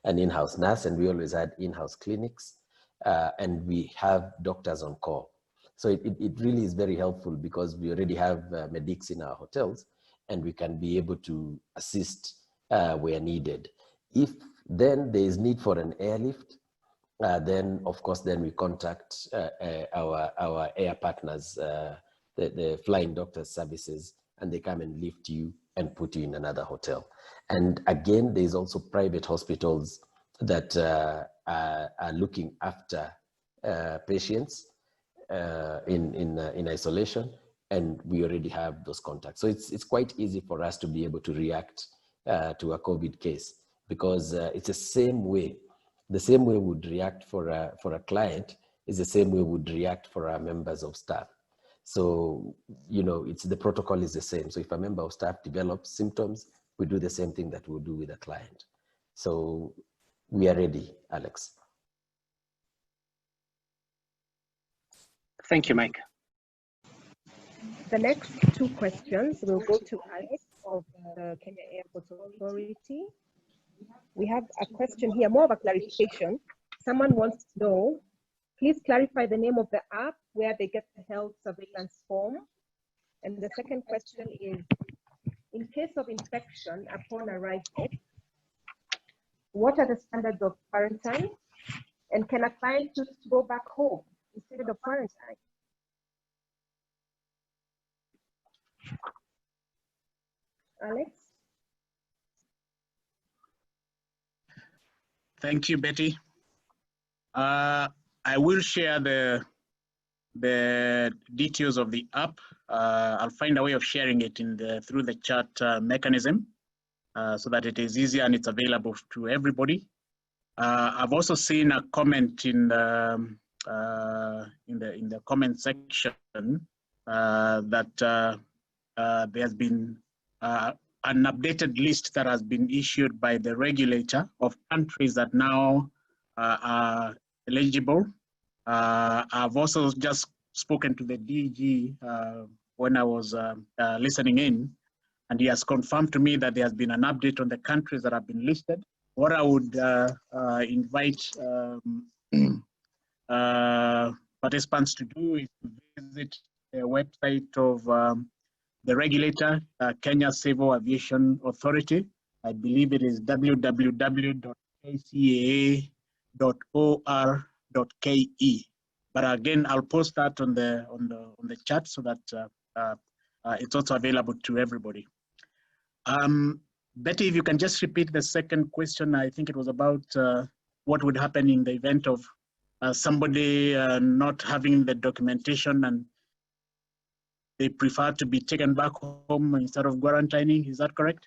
an in-house nurse, and we always had in-house clinics, and we have doctors on call. So it really is very helpful because we already have medics in our hotels, and we can be able to assist where needed. If then there is need for an airlift, then of course then we contact our air partners, the flying doctors services, and they come and lift you and put you in another hotel. And again, there's also private hospitals that are looking after patients in isolation, and we already have those contacts. So it's quite easy for us to be able to react to a COVID case, because it's the same way we would react for a client is the same way we would react for our members of staff. So, you know, the protocol is the same. So if a member of staff develops symptoms, we do the same thing that we'll do with a client. So we are ready, Alex.
Thank you, Mike.
The next two questions will go to Alex of the Kenya Airports Authority. We have a question here, more of a clarification. Someone wants to know, please clarify the name of the app where they get the health surveillance form. And the second question is, in case of infection upon arrival, what are the standards of quarantine? And can a client choose to go back home instead of quarantine? Alex?
Thank you, Betty. I will share the details of the app. I'll find a way of sharing it through the chat mechanism so that it is easy and it's available to everybody. I've also seen a comment in the comment section that there's been an updated list that has been issued by the regulator of countries that now are eligible. I've also just spoken to the DG when I was listening in, and he has confirmed to me that there has been an update on the countries that have been listed. What I would invite participants to do is to visit the website of the regulator, Kenya Civil Aviation Authority. I believe it is www.kcaa.or.ke. But again, I'll post that on the chat so that it's also available to everybody. Betty, if you can just repeat the second question. I think it was about what would happen in the event of somebody not having the documentation and they prefer to be taken back home instead of quarantining. Is that correct?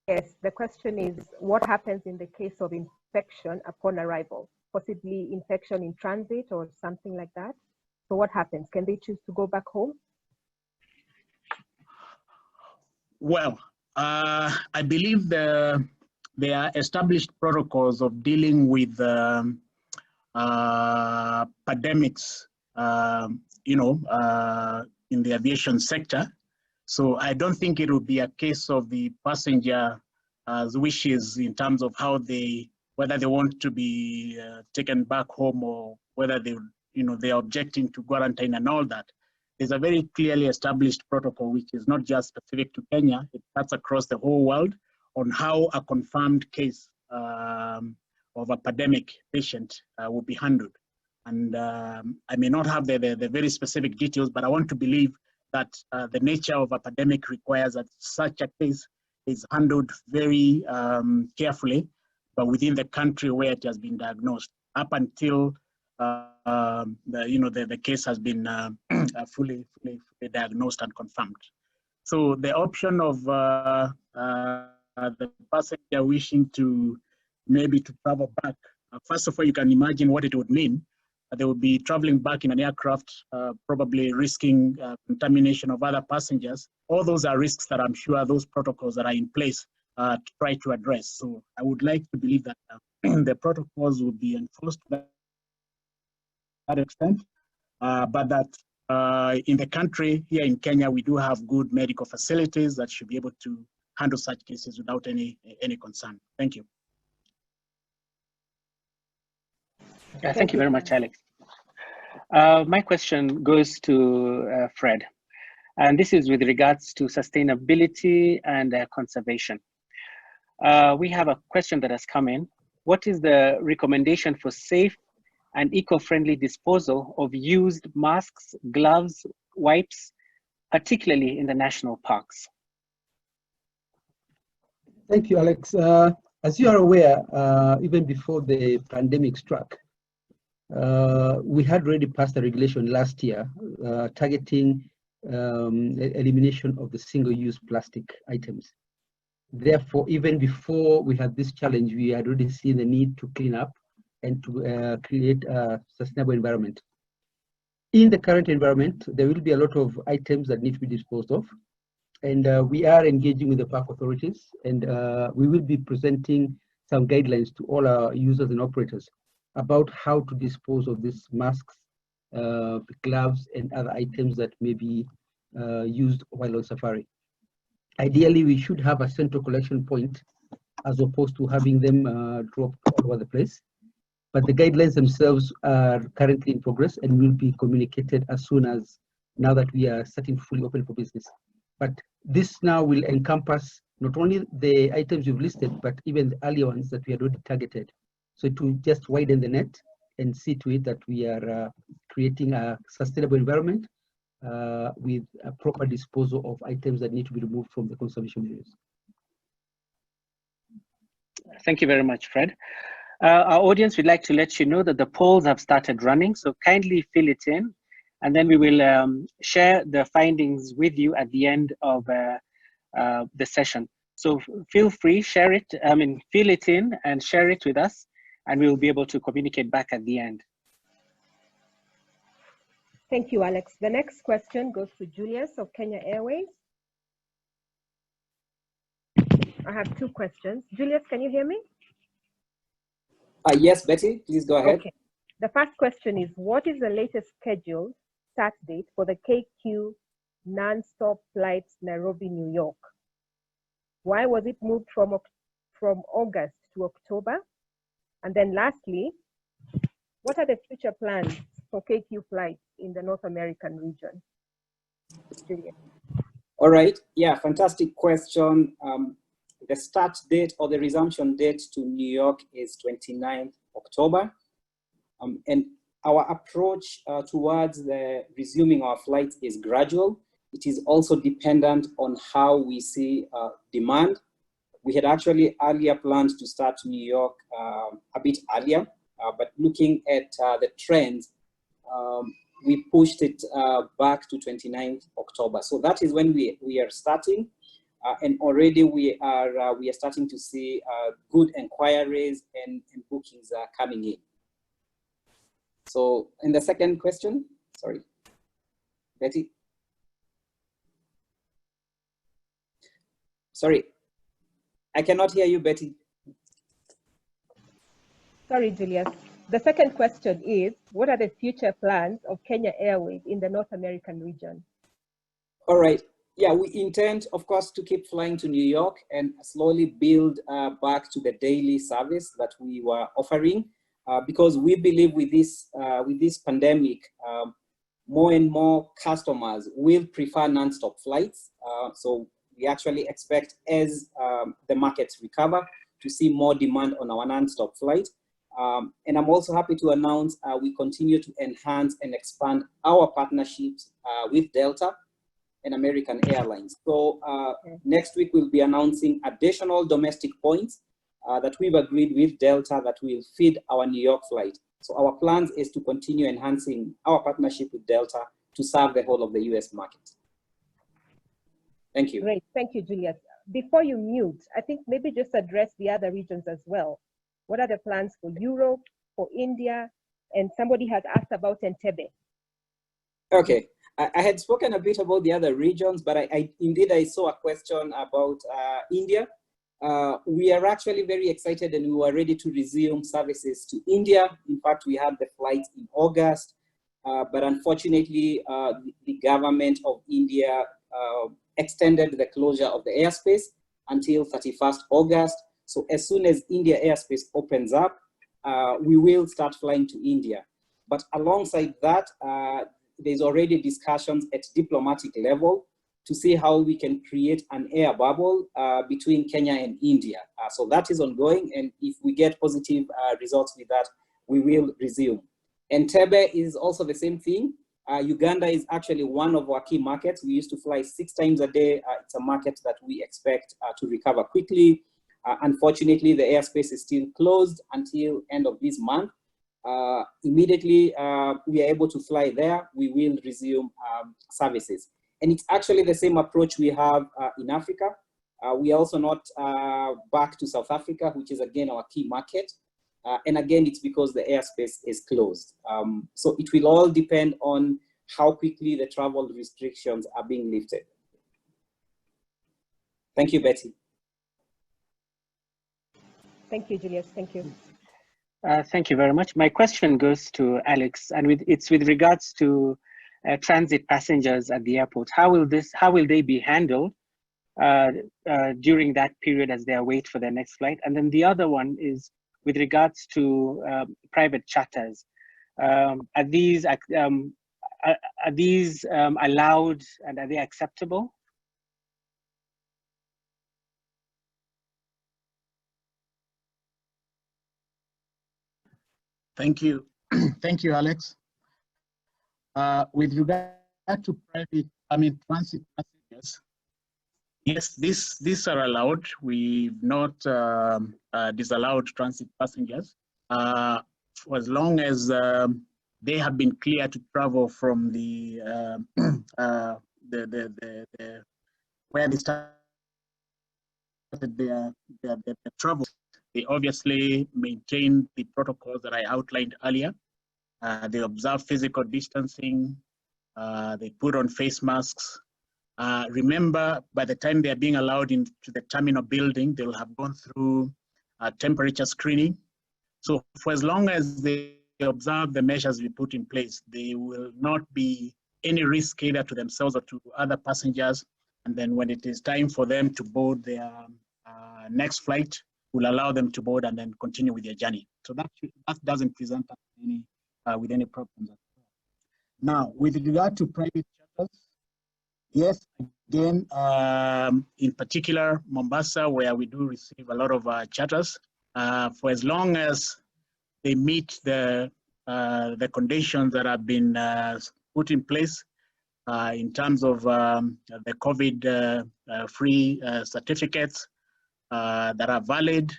Yes, the question is, what happens in the case of infection upon arrival? Possibly infection in transit or something like that. So what happens? Can they choose to go back home?
Well, I believe there are established protocols of dealing with pandemics in the aviation sector. So I don't think it will be a case of the passenger's wishes in terms of whether they want to be taken back home or whether they're objecting to quarantine and all that. There's a very clearly established protocol, which is not just specific to Kenya, it cuts across the whole world on how a confirmed case of a pandemic patient will be handled. And I may not have the very specific details, but I want to believe that the nature of a pandemic requires that such a case is handled very carefully, but within the country where it has been diagnosed, up until the case has been fully diagnosed and confirmed. So the option of the passenger wishing to maybe to travel back, first of all, you can imagine what it would mean. They would be traveling back in an aircraft, probably risking contamination of other passengers. All those are risks that I'm sure those protocols that are in place to try to address. So I would like to believe that the protocols will be enforced to that extent, but that in the country, here in Kenya, we do have good medical facilities that should be able to handle such cases without any concern. Thank you.
Thank you very much, Alex. My question goes to Fred, and this is with regards to sustainability and conservation. We have a question that has come in. What is the recommendation for safe and eco-friendly disposal of used masks, gloves, wipes, particularly in the national parks?
Thank you, Alex. As you are aware, even before the pandemic struck, we had already passed a regulation last year targeting elimination of the single-use plastic items. Therefore, even before we had this challenge, we had already seen the need to clean up and to create a sustainable environment. In the current environment, there will be a lot of items that need to be disposed of. And we are engaging with the park authorities, and we will be presenting some guidelines to all our users and operators about how to dispose of these masks, gloves, and other items that may be used while on safari. Ideally, we should have a central collection point as opposed to having them dropped all over the place. But the guidelines themselves are currently in progress and will be communicated as soon as now that we are starting fully open for business. But this now will encompass not only the items you've listed, but even the earlier ones that we had already targeted. So to just widen the net and see to it that we are creating a sustainable environment with a proper disposal of items that need to be removed from the conservation areas.
Thank you very much, Fred. Our audience would like to let you know that the polls have started running, so kindly fill it in, and then we will share the findings with you at the end of the session. So feel free, share it, fill it in and share it with us, and we will be able to communicate back at the end.
Thank you, Alex. The next question goes to Julius of Kenya Airways. I have two questions. Julius, can you hear me?
Yes, Betty, please go ahead.
Okay. The first question is, what is the latest scheduled start date for the KQ non-stop flights Nairobi, New York? Why was it moved from August to October? And then lastly, what are the future plans for KQ flights in the North American region? Julian.
All right, yeah, fantastic question. The start date or the resumption date to New York is 29th October. And our approach towards the resuming our flights is gradual. It is also dependent on how we see demand. We had actually earlier planned to start New York a bit earlier, but looking at the trends, we pushed it back to 29th October. So that is when we are starting. And already we are starting to see good inquiries and bookings coming in. So, in the second question, sorry, Betty. Sorry, I cannot hear you, Betty.
Sorry, Julius. The second question is, what are the future plans of Kenya Airways in the North American region?
All right. Yeah, we intend, of course, to keep flying to New York and slowly build back to the daily service that we were offering, because we believe with this pandemic, more and more customers will prefer non-stop flights. So we actually expect, as the markets recover, to see more demand on our non-stop flight. And I'm also happy to announce we continue to enhance and expand our partnerships with Delta and American Airlines. So next week we'll be announcing additional domestic points that we've agreed with Delta that will feed our New York flight. So our plans is to continue enhancing our partnership with Delta to serve the whole of the US market. Thank you.
Great, thank you, Julius. Before you mute, I think maybe just address the other regions as well. What are the plans for Europe, for India? And somebody has asked about Entebbe.
Okay. I had spoken a bit about the other regions, but indeed I saw a question about India. We are actually very excited and we were ready to resume services to India. In fact, we had the flight in August, but unfortunately, the government of India extended the closure of the airspace until 31st August. So as soon as India airspace opens up, we will start flying to India. But alongside that, there's already discussions at diplomatic level to see how we can create an air bubble between Kenya and India. So that is ongoing, and if we get positive results with that, we will resume. Entebbe is also the same thing. Uganda is actually one of our key markets. We used to fly 6 times a day. It's a market that we expect to recover quickly. Unfortunately, the airspace is still closed until end of this month. Immediately we are able to fly there, we will resume services. And it's actually the same approach we have in Africa. We are also not back to South Africa, which is again our key market. And again, it's because the airspace is closed. So it will all depend on how quickly the travel restrictions are being lifted. Thank you, Betty.
Thank you, Julius. Thank you.
Thank you very much. My question goes to Alex, and it's with regards to transit passengers at the airport. How will they be handled during that period as they await for their next flight? And then the other one is with regards to private charters. Are these allowed, and are they acceptable?
Thank you. Thank you, Alex. With regard to transit passengers, yes, these are allowed. We've not disallowed transit passengers for as long as they have been clear to travel from the where they started their travel. They obviously maintain the protocols that I outlined earlier. They observe physical distancing. They put on face masks. Remember, by the time they are being allowed into the terminal building, they will have gone through temperature screening. So for as long as they observe the measures we put in place, there will not be any risk either to themselves or to other passengers. And then when it is time for them to board their next flight, we'll allow them to board and then continue with their journey. So that doesn't present us with any problems. Now, with regard to private charters, yes, again, in particular, Mombasa, where we do receive a lot of charters, for as long as they meet the conditions that have been put in place in terms of the COVID-free certificates that are valid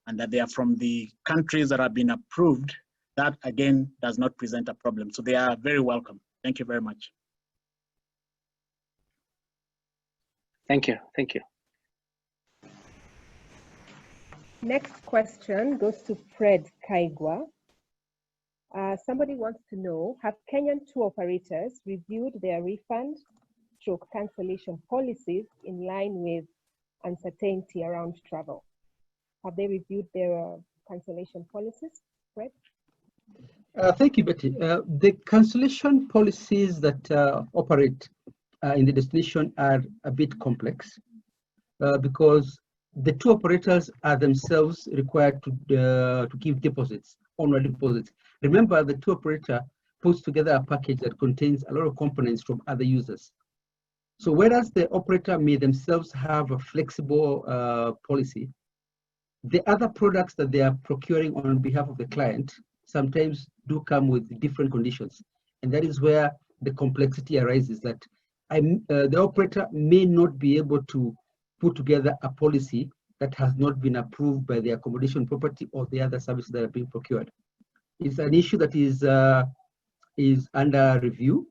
and that they are from the countries that have been approved, that again does not present a problem. So they are very welcome. Thank you very much.
Thank you. Thank you.
Next question goes to Fred Kaigwa. Somebody wants to know, have Kenyan tour operators reviewed their refund stroke cancellation policies in line with uncertainty around travel? Have they reviewed their cancellation policies, Fred?
Thank you, Betty. The cancellation policies that operate in the destination are a bit complex because the two operators are themselves required to give deposits, onward deposits. Remember, the two operator puts together a package that contains a lot of components from other users. So whereas the operator may themselves have a flexible policy, the other products that they are procuring on behalf of the client sometimes do come with different conditions. And that is where the complexity arises, that the operator may not be able to put together a policy that has not been approved by the accommodation property or the other services that are being procured. It's an issue that is under review.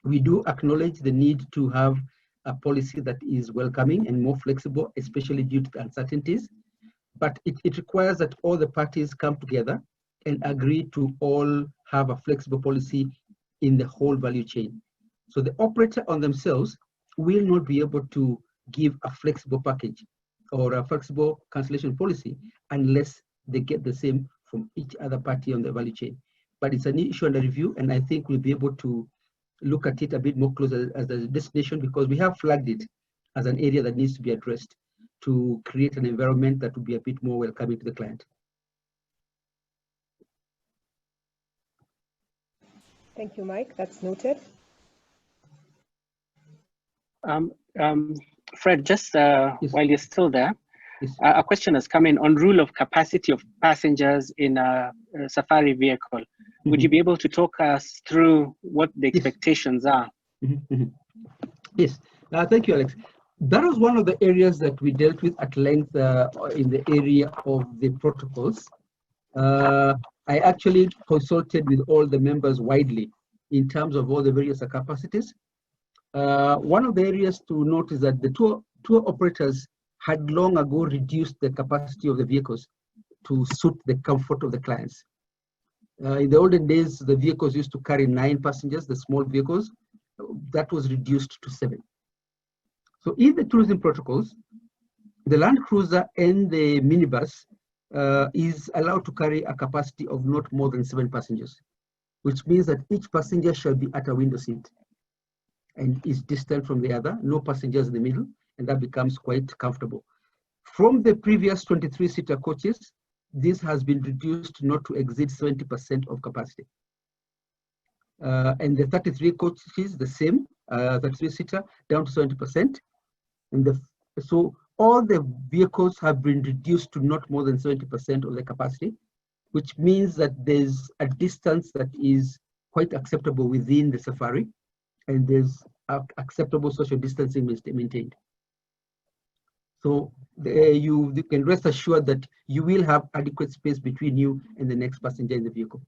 We do acknowledge the need to have a policy that is welcoming and more flexible, especially due to the uncertainties. But it requires that all the parties come together and agree to all have a flexible policy in the whole value chain. So the operator on themselves will not be able to give a flexible package or a flexible cancellation policy unless they get the same from each other party on the value chain. But it's an issue under review, and I think we'll be able to look at it a bit more closer as a destination, because we have flagged it as an area that needs to be addressed to create an environment that will be a bit more welcoming to the client.
Thank you, Mike. That's noted.
Fred, just
Yes.
while you're still there,
Yes.
a question has come in on rule of capacity of passengers in a safari vehicle. Would you be able to talk us through what the expectations are?
Yes, thank you, Alex. That was one of the areas that we dealt with at length in the area of the protocols. I actually consulted with all the members widely in terms of all the various capacities. One of the areas to note is that the tour operators had long ago reduced the capacity of the vehicles to suit the comfort of the clients. In the olden days, the vehicles used to carry 9 passengers, the small vehicles. That was reduced to 7. So in the tourism protocols, the Land Cruiser and the minibus is allowed to carry a capacity of not more than 7 passengers, which means that each passenger shall be at a window seat and is distant from the other, no passengers in the middle, and that becomes quite comfortable. From the previous 23-seater coaches, this has been reduced not to exceed 70% of capacity. And the 33 coaches, the same, 33-seater, down to 70%. And so all the vehicles have been reduced to not more than 70% of the capacity, which means that there's a distance that is quite acceptable within the safari, and there's acceptable social distancing maintained. So you can rest assured that you will have adequate space between you and the next passenger in the vehicle.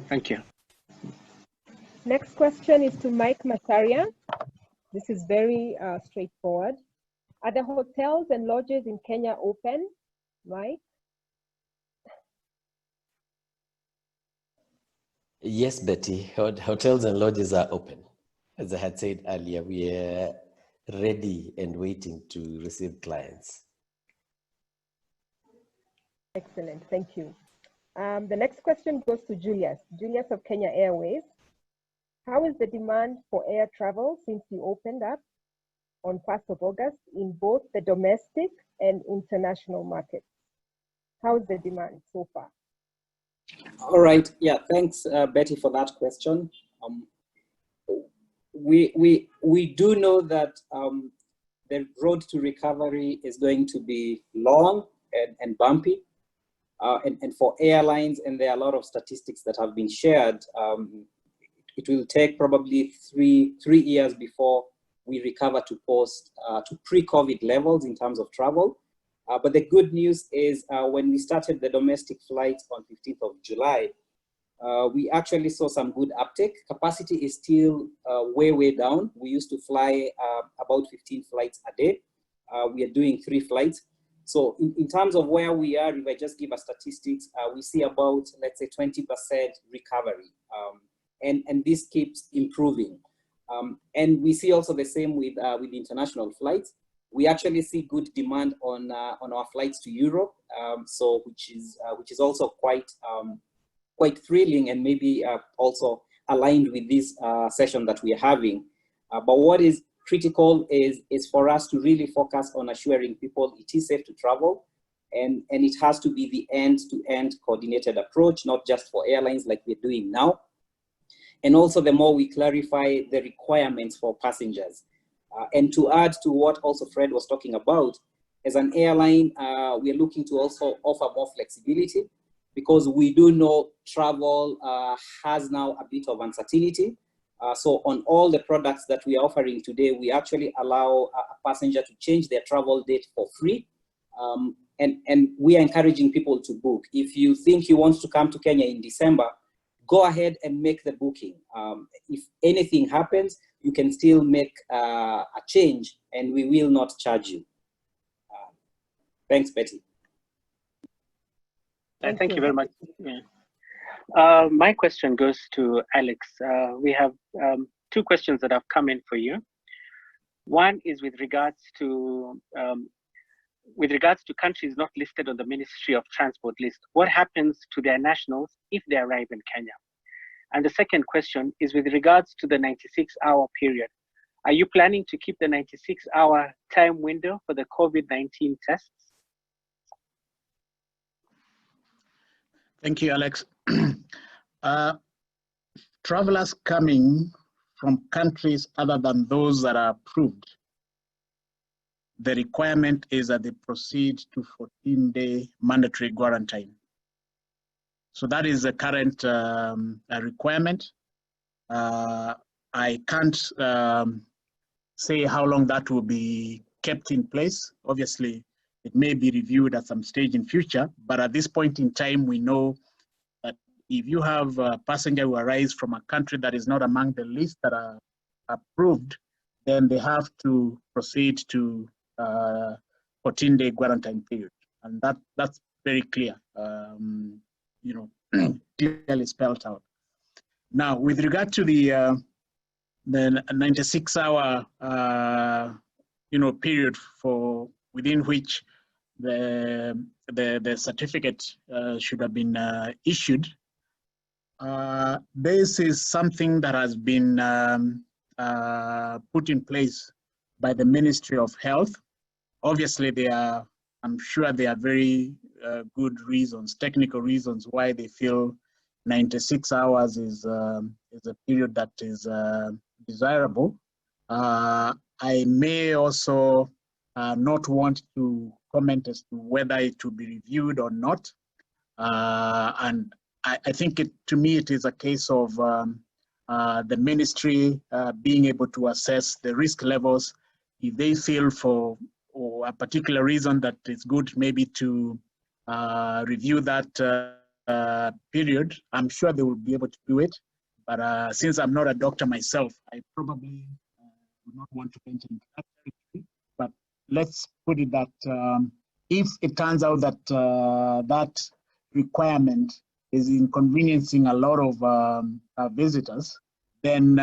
Thank you.
Next question is to Mike Macharia. This is very straightforward. Are the hotels and lodges in Kenya open, Mike?
Yes, Betty, hotels and lodges are open. As I had said earlier, we are ready and waiting to receive clients.
Excellent, thank you. The next question goes to Julius. Julius of Kenya Airways. How is the demand for air travel since you opened up on 1st of August in both the domestic and international markets? How is the demand so far?
All right, yeah, thanks Betty for that question. We do know that the road to recovery is going to be long and bumpy. And for airlines, and there are a lot of statistics that have been shared, it will take probably three years before we recover to pre-COVID levels in terms of travel. But the good news is when we started the domestic flights on 15th of July, we actually saw some good uptake. Capacity is still way down. We used to fly about 15 flights a day. We are doing 3 flights. So in terms of where we are, if I just give a statistics, we see about, let's say, 20% recovery. And this keeps improving. And we see also the same with international flights. We actually see good demand on our flights to Europe, so which is also quite thrilling, and maybe also aligned with this session that we are having. But what is critical is for us to really focus on assuring people it is safe to travel, and it has to be the end-to-end coordinated approach, not just for airlines like we're doing now. And also, the more we clarify the requirements for passengers. And to add to what also Fred was talking about, as an airline, we are looking to also offer more flexibility, because we do know travel has now a bit of uncertainty. So on all the products that we are offering today, we actually allow a passenger to change their travel date for free. And we are encouraging people to book. If you think you want to come to Kenya in December, go ahead and make the booking. If anything happens, you can still make a change, and we will not charge you. Thanks, Betty.
Thank you very much. Yeah. My question goes to Alex. We have two questions that have come in for you. One is with regards to countries not listed on the Ministry of Transport list. What happens to their nationals if they arrive in Kenya? And the second question is with regards to the 96-hour period. Are you planning to keep the 96-hour time window for the COVID-19 tests?
Thank you, Alex. Travelers coming from countries other than those that are approved, the requirement is that they proceed to 14-day mandatory quarantine. So that is the current requirement. I can't say how long that will be kept in place. Obviously, it may be reviewed at some stage in future, but at this point in time, we know that if you have a passenger who arrives from a country that is not among the list that are approved, then they have to proceed to 14-day quarantine period. And that's very clear, clearly spelled out. Now, with regard to the 96-hour, period within which the certificate should have been issued, this is something that has been put in place by the Ministry of Health. Obviously, I'm sure there are very good reasons, technical reasons, why they feel 96 hours is a period that is desirable. I may also not want to comment as to whether it will be reviewed or not. And I think to me, it is a case of the ministry being able to assess the risk levels. If they feel for a particular reason that it's good maybe to review that period, I'm sure they will be able to do it. But since I'm not a doctor myself, I probably would not want to enter into that territory. But let's put it that if it turns out that that requirement is inconveniencing a lot of visitors, then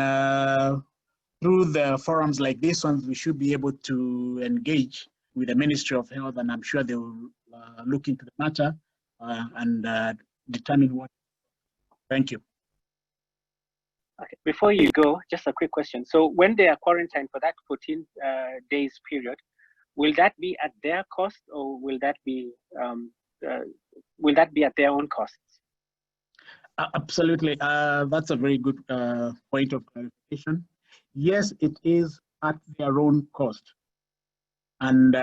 through the forums like this one, we should be able to engage with the Ministry of Health, and I'm sure they will look into the matter and determine what. Thank you.
Okay. Before you go, just a quick question. So when they are quarantined for that 14 days period, will that be at their cost, or will that be at their own costs?
Absolutely. That's a very good point of clarification. Yes, it is at their own cost. And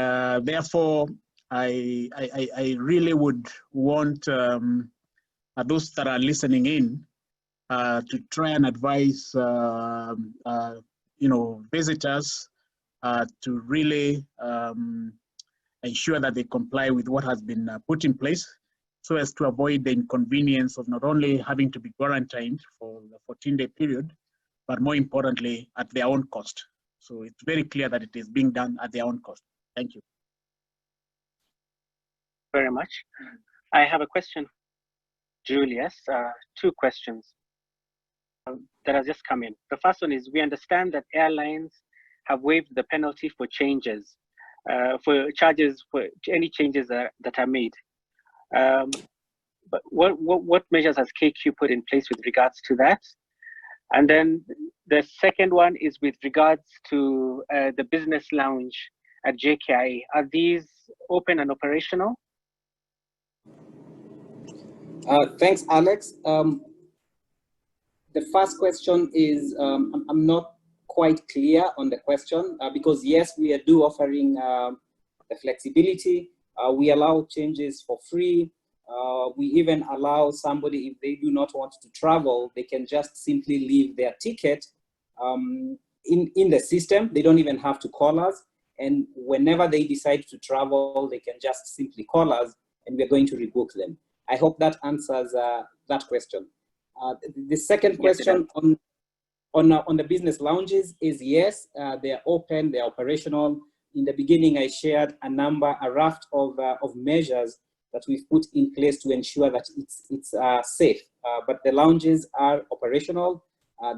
therefore, I really would want those that are listening in to try and advise visitors to really ensure that they comply with what has been put in place, so as to avoid the inconvenience of not only having to be quarantined for the 14-day period, but more importantly, at their own cost. So it's very clear that it is being done at their own cost. Thank you.
Very much. I have a question, Julius, two questions that have just come in. The first one is, we understand that airlines have waived the penalty for changes for charges for any changes that are made. But what measures has KQ put in place with regards to that? And then the second one is with regards to the business lounge at JKI. Are these open and operational?
Thanks, Alex. The first question is, I'm not quite clear on the question because yes, we are offering the flexibility. We allow changes for free. We even allow somebody, if they do not want to travel, they can just simply leave their ticket in the system. They don't even have to call us. And whenever they decide to travel, they can just simply call us and we're going to rebook them. I hope that answers that question. The second question on the business lounges is yes, they are open, they are operational. In the beginning, I shared a raft of measures that we've put in place to ensure that it's safe. But the lounges are operational,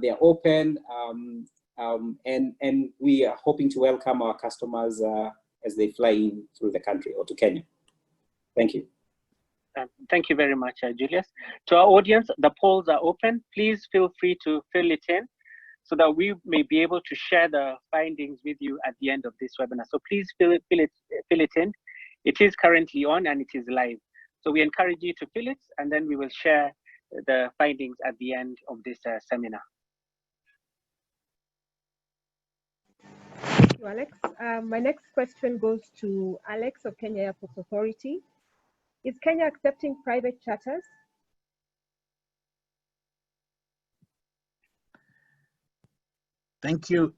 they are open, and we are hoping to welcome our customers as they fly in through the country or to Kenya. Thank you.
Thank you very much, Julius. To our audience, the polls are open. Please feel free to fill it in so that we may be able to share the findings with you at the end of this webinar. So please fill it in. It is currently on and it is live. So we encourage you to fill it and then we will share the findings at the end of this seminar.
Thank you, Alex. My next question goes to Alex of Kenya Airports Authority. Is Kenya accepting private charters?
Thank you.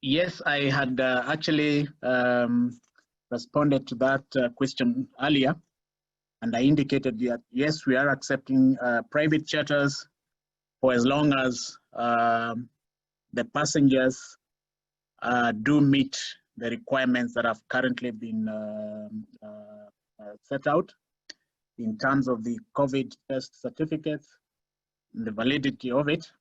Yes, I had actually responded to that question earlier, and I indicated that yes, we are accepting private charters for as long as the passengers do meet the requirements that have currently been set out in terms of the COVID test certificates, the validity of it,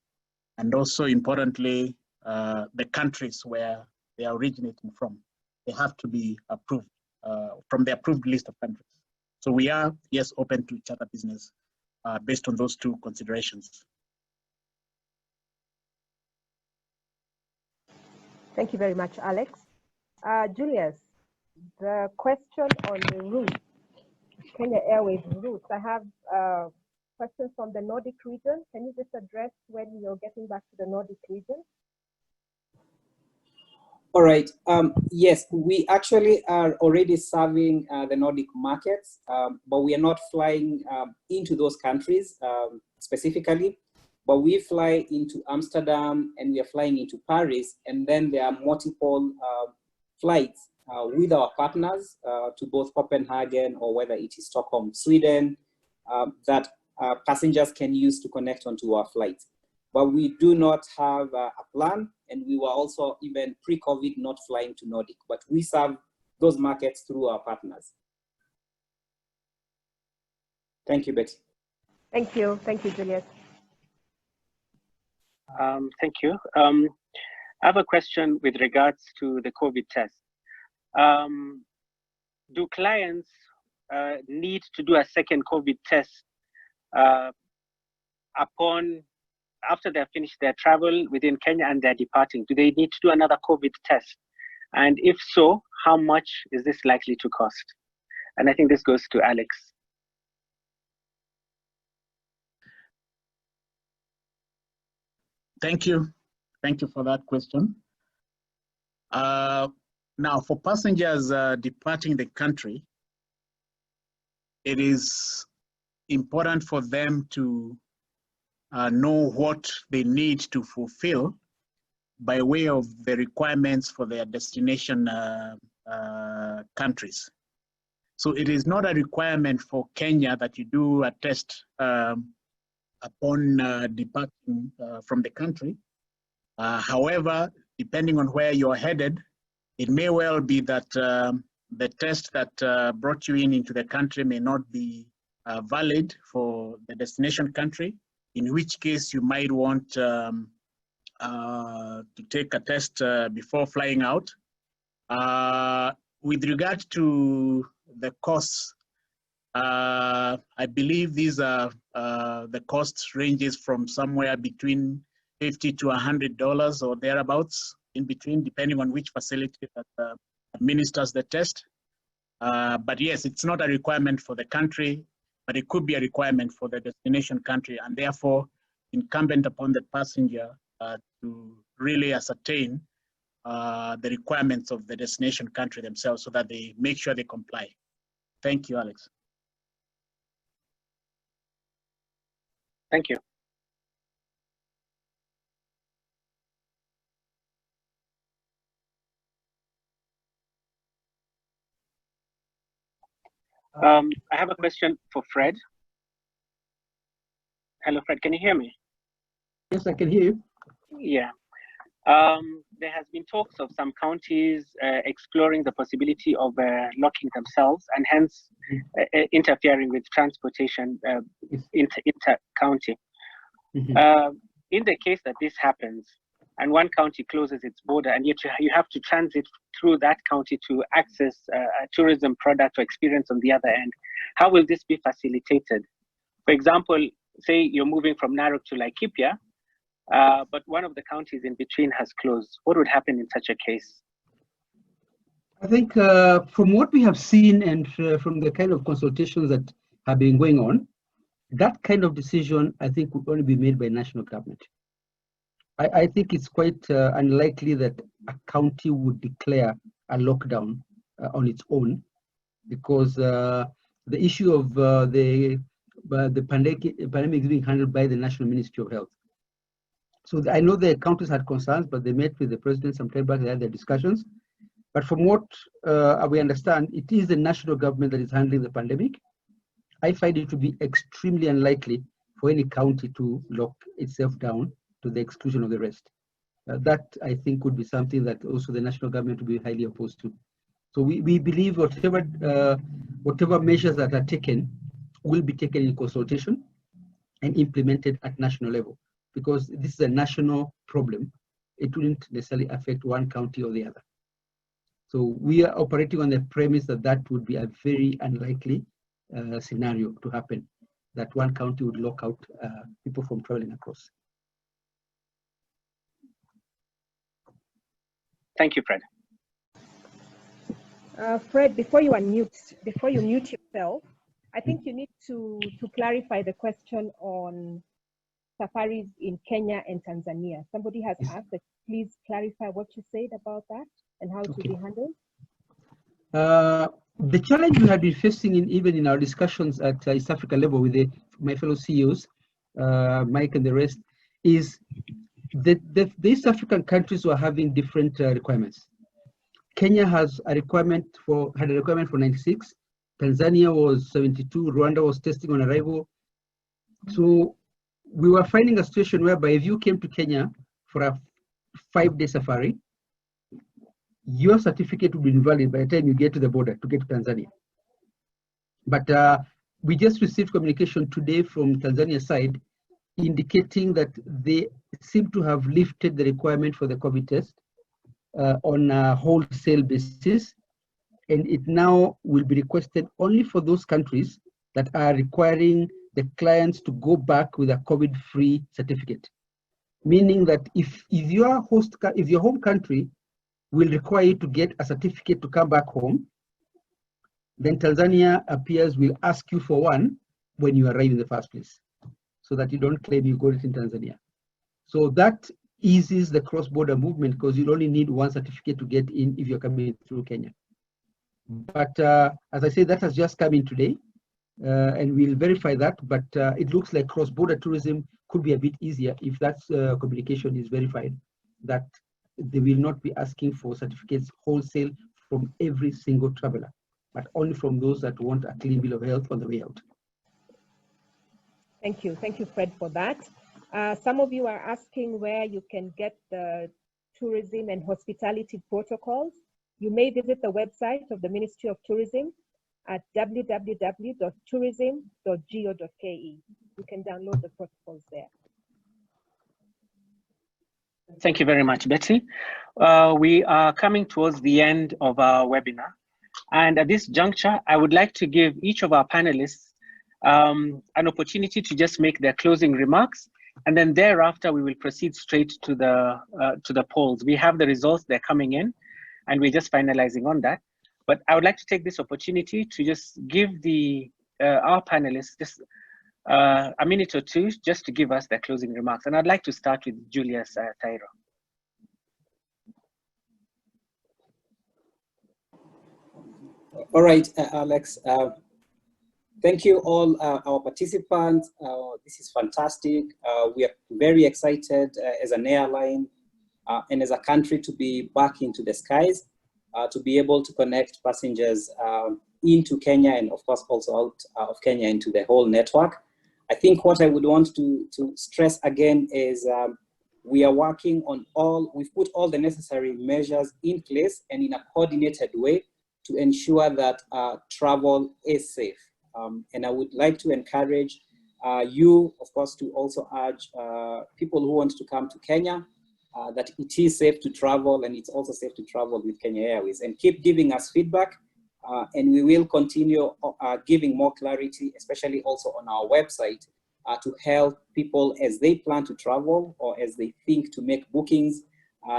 and also importantly, the countries where they are originating from. They have to be approved from the approved list of countries. So we are, yes, open to charter business based on those two considerations.
Thank you very much, Alex. Julius, the question on the route, Kenya Airways routes. I have questions from the Nordic region. Can you just address when you're getting back to the Nordic region?
All right. Yes, we actually are already serving the Nordic markets, but we are not flying into those countries specifically. But we fly into Amsterdam and we are flying into Paris, and then there are multiple flights with our partners to both Copenhagen or whether it is Stockholm, Sweden, that passengers can use to connect onto our flights. But we do not have a plan, and we were also even pre-COVID not flying to Nordic, but we serve those markets through our partners. Thank you, Betty.
Thank you, Julius.
Thank you. I have a question with regards to the COVID test. Do clients need to do a second COVID test after they've finished their travel within Kenya and they're departing? Do they need to do another COVID test? And if so, how much is this likely to cost? And I think this goes to Alex.
Thank you. Thank you for that question. Now, for passengers departing the country, it is important for them to know what they need to fulfill by way of the requirements for their destination countries. So it is not a requirement for Kenya that you do a test upon departing from the country. However, depending on where you're headed, it may well be that the test that brought you into the country may not be valid for the destination country, in which case you might want to take a test before flying out. With regard to the costs, I believe these are the cost ranges from somewhere between $50 to $100 or thereabouts, in between, depending on which facility that administers the test. But yes, it's not a requirement for the country, but it could be a requirement for the destination country, and therefore incumbent upon the passenger to really ascertain the requirements of the destination country themselves so that they make sure they comply. Thank you, Alex.
Thank you. I have a question for Fred. Hello, Fred, can you hear me?
Yes, I can hear you.
Yeah. There has been talks of some counties exploring the possibility of locking themselves and hence interfering with transportation inter-county. In the case that this happens and one county closes its border and yet you have to transit through that county to access a tourism product or experience on the other end, how will this be facilitated? For example, say you're moving from Narok to Laikipia, but one of the counties in between has closed. What would happen in such a case?
I think from what we have seen and from the kind of consultations that have been going on, that kind of decision, I think, would only be made by national government. I think it's quite unlikely that a county would declare a lockdown on its own, because the issue of the pandemic is being handled by the National Ministry of Health. So I know the counties had concerns, but they met with the president some time back, they had their discussions. But from what we understand, it is the national government that is handling the pandemic. I find it to be extremely unlikely for any county to lock itself down to the exclusion of the rest. That, I think, would be something that also the national government would be highly opposed to. So we believe whatever measures that are taken will be taken in consultation and implemented at national level, because this is a national problem. It wouldn't necessarily affect one county or the other. So we are operating on the premise that that would be a very unlikely scenario to happen, that one county would lock out people from traveling across.
Thank you, Fred.
Fred, before you mute yourself, I think you need to clarify the question on safaris in Kenya and Tanzania. Somebody has asked that please clarify what you said about that and how to be handled.
The challenge we have been facing even in our discussions at East Africa level with my fellow CEOs, Mike and the rest, is that the East African countries were having different requirements. Kenya had a requirement for 96, Tanzania was 72, Rwanda was testing on arrival. So we were finding a situation whereby if you came to Kenya for a 5-day safari, your certificate would be invalid by the time you get to the border to get to Tanzania. But we just received communication today from Tanzania side indicating that they seem to have lifted the requirement for the COVID test on a wholesale basis, and it now will be requested only for those countries that are requiring the clients to go back with a COVID-free certificate. Meaning that if your home country will require you to get a certificate to come back home, then Tanzania appears will ask you for one when you arrive in the first place, so that you don't claim you got it in Tanzania. So that eases the cross-border movement, because you only need one certificate to get in if you're coming through Kenya. But as I said, that has just come in today, and we'll verify that, but it looks like cross-border tourism could be a bit easier if that communication is verified, that they will not be asking for certificates wholesale from every single traveler, but only from those that want a clean bill of health on the way out.
Thank you, Fred, for that. Some of you are asking where you can get the tourism and hospitality protocols. You may visit the website of the Ministry of Tourism at www.tourism.go.ke. You can download the protocols there.
Thank you very much, Betty. We are coming towards the end of our webinar. And at this juncture, I would like to give each of our panelists an opportunity to just make their closing remarks. And then thereafter, we will proceed straight to the polls. We have the results, they're coming in, and we're just finalizing on that. But I would like to take this opportunity to just give our panelists just a minute or two just to give us their closing remarks. And I'd like to start with Julius Tairo.
All right, Alex. Thank you all our participants. This is fantastic. We are very excited as an airline and as a country to be back into the skies, to be able to connect passengers into Kenya and of course also out of Kenya into the whole network. I think what I would want to stress again is we are working on we've put all the necessary measures in place and in a coordinated way to ensure that travel is safe. And I would like to encourage you, of course, to also urge people who want to come to Kenya that it is safe to travel and it's also safe to travel with Kenya Airways, and keep giving us feedback. And we will continue giving more clarity, especially also on our website, to help people as they plan to travel or as they think to make bookings.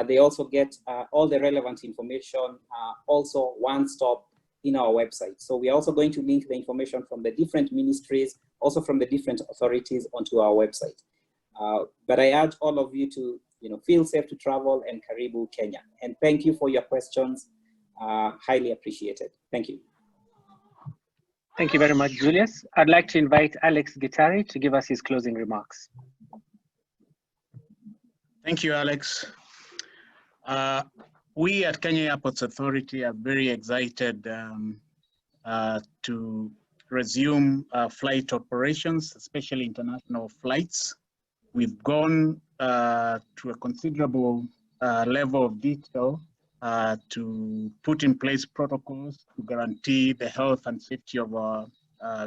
They also get all the relevant information, also one stop in our website. So we are also going to link the information from the different ministries, also from the different authorities onto our website. But I urge all of you to feel safe to travel, and Karibu Kenya. And thank you for your questions. Highly appreciated. Thank you.
Thank you very much, Julius. I'd like to invite Alex Gitari to give us his closing remarks.
Thank you, Alex. We at Kenya Airports Authority are very excited to resume flight operations, especially international flights. We've gone to a considerable level of detail to put in place protocols to guarantee the health and safety of our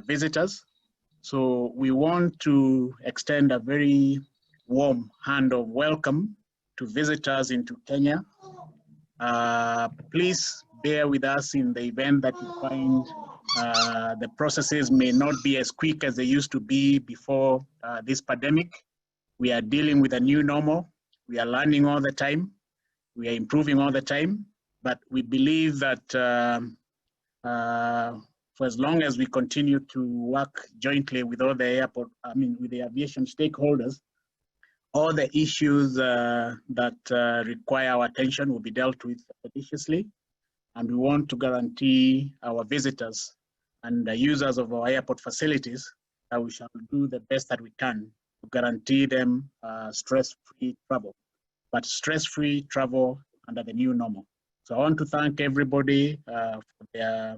visitors. So we want to extend a very warm hand of welcome to visitors into Kenya. Please bear with us in the event that you find the processes may not be as quick as they used to be before this pandemic. We are dealing with a new normal. We are learning all the time. We are improving all the time. But we believe that for as long as we continue to work jointly with all the with the aviation stakeholders, all the issues that require our attention will be dealt with expeditiously. And we want to guarantee our visitors and the users of our airport facilities that we shall do the best that we can to guarantee them stress-free travel, but stress-free travel under the new normal. So I want to thank everybody for their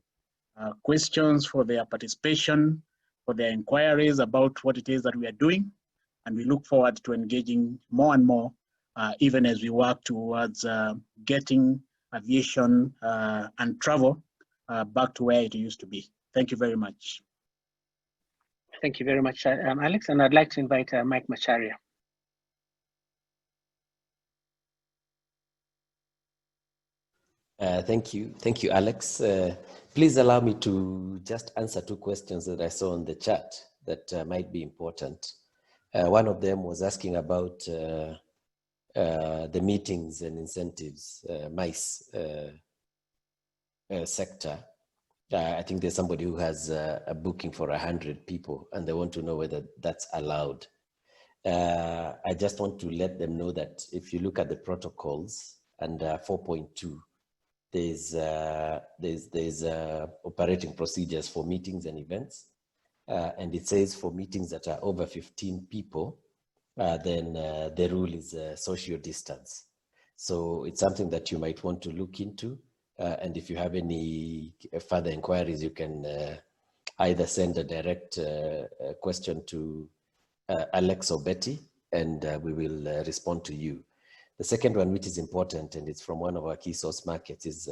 questions, for their participation, for their inquiries about what it is that we are doing. And we look forward to engaging more and more, even as we work towards getting aviation and travel back to where it used to be. Thank you very much.
Thank you very much, Alex. And I'd like to invite Mike Macharia.
Thank you, Alex. Please allow me to just answer two questions that I saw on the chat that might be important. One of them was asking about the meetings and incentives, MICE sector. I think there's somebody who has a booking for 100 people and they want to know whether that's allowed. I just want to let them know that if you look at the protocols under 4.2, there's operating procedures for meetings and events. And it says for meetings that are over 15 people, then the rule is social distance. So it's something that you might want to look into. And if you have any further inquiries, you can either send a direct question to Alex or Betty, and we will respond to you. The second one, which is important, and it's from one of our key source markets, is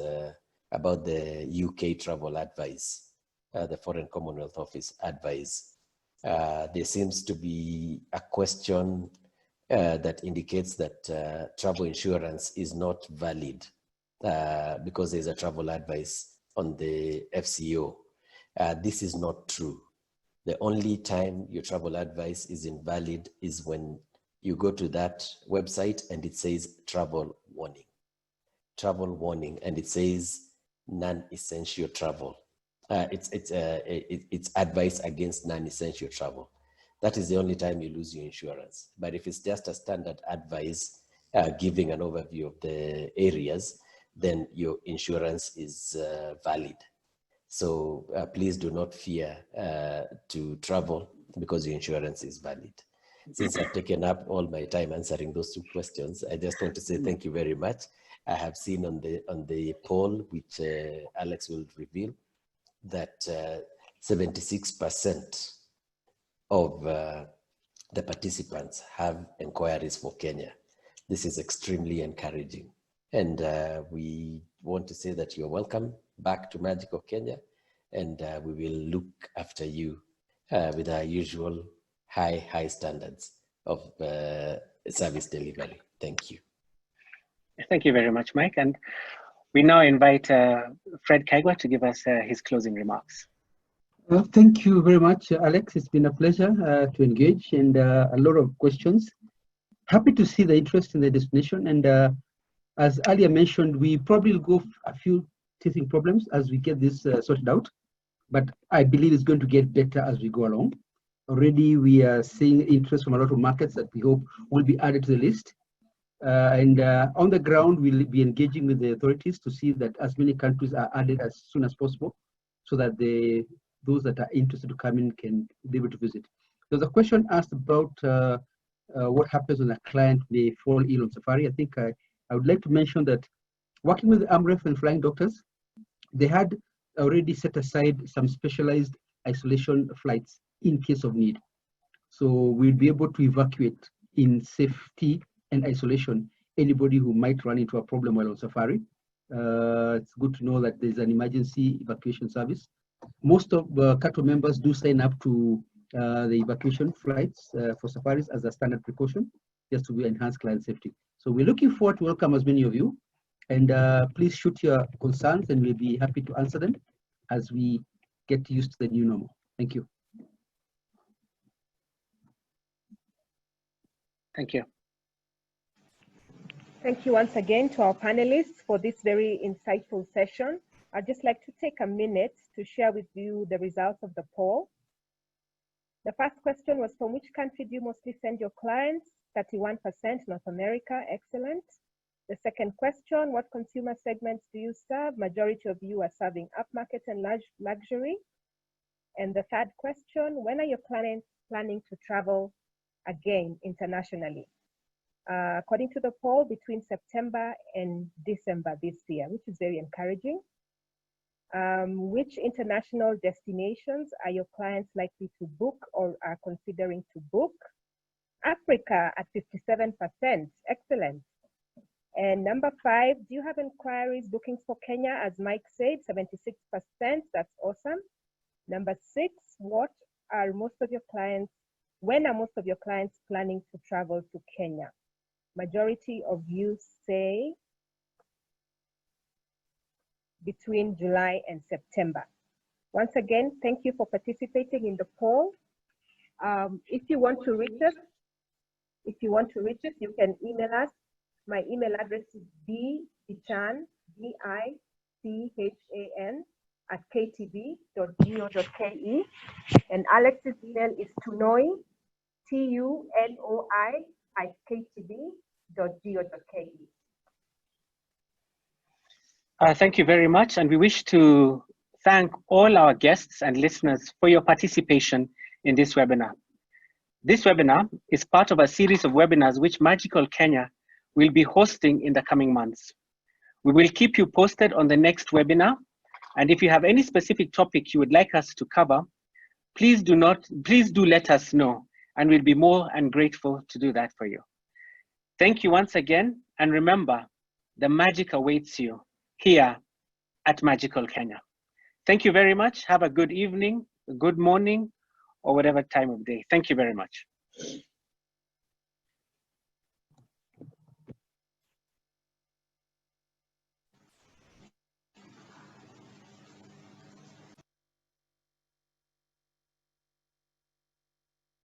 about the UK travel advice, the Foreign Commonwealth Office advice. There seems to be a question that indicates that travel insurance is not valid because there's a travel advice on the FCO. This is not true. The only time your travel advice is invalid is when you go to that website and it says travel warning, and it says non-essential travel. It's advice against non-essential travel. That is the only time you lose your insurance. But if it's just a standard advice giving an overview of the areas, then your insurance is valid. So please do not fear to travel because your insurance is valid. Since I've taken up all my time answering those two questions, I just want to say thank you very much. I have seen on the poll, which Alex will reveal, that 76% of the participants have inquiries for Kenya. This is extremely encouraging. And we want to say that you're welcome back to Magical Kenya, and we will look after you with our usual high standards of service delivery. Thank you.
Thank you very much, Mike. And we now invite Fred Kaigwa to give us his closing remarks.
Thank you very much, Alex. It's been a pleasure to engage, and a lot of questions. Happy to see the interest in the destination. And as earlier mentioned, we probably will go a few teething problems as we get this sorted out. But I believe it's going to get better as we go along. Already we are seeing interest from a lot of markets that we hope will be added to the list. And on the ground, we'll be engaging with the authorities to see that as many countries are added as soon as possible, so that those that are interested to come in can be able to visit. There's a question asked about what happens when a client may fall ill on safari. I think I would like to mention that working with the AMREF and flying doctors, they had already set aside some specialized isolation flights in case of need. So we'll be able to evacuate in safety and isolation anybody who might run into a problem while on safari. It's good to know that there's an emergency evacuation service. Most of CATO members do sign up to the evacuation flights for safaris as a standard precaution, just to enhance client safety. So we're looking forward to welcome as many of you, and please shoot your concerns and we'll be happy to answer them as we get used to the new normal. Thank you.
Thank you.
Thank you once again to our panelists for this very insightful session. I'd just like to take a minute to share with you the results of the poll. The first question was, from which country do you mostly send your clients? 31% North America, excellent. The second question, what consumer segments do you serve? Majority of you are serving upmarket and luxury. And the third question, when are your clients planning to travel again internationally? According to the poll, between September and December this year, which is very encouraging. Which international destinations are your clients likely to book or are considering to book? Africa at 57%, excellent. And number 5, do you have inquiries, bookings for Kenya? As Mike said, 76%, that's awesome. Number 6, when are most of your clients planning to travel to Kenya? Majority of you say between July and September. Once again, thank you for participating in the poll. If you want to reach us, you can email us. My email address is bichan, BICHAN @ktv.go.ke, and Alex's email is tunoi, TUNOI @ktv.go.ke.
Thank you very much, and we wish to thank all our guests and listeners for your participation in this webinar. This webinar is part of a series of webinars which Magical Kenya will be hosting in the coming months. We will keep you posted on the next webinar, and if you have any specific topic you would like us to cover, please do let us know, and we'll be more than grateful to do that for you. Thank you once again, and remember, the magic awaits you here at Magical Kenya. Thank you very much. Have a good evening, a good morning, or whatever time of day. Thank you very much.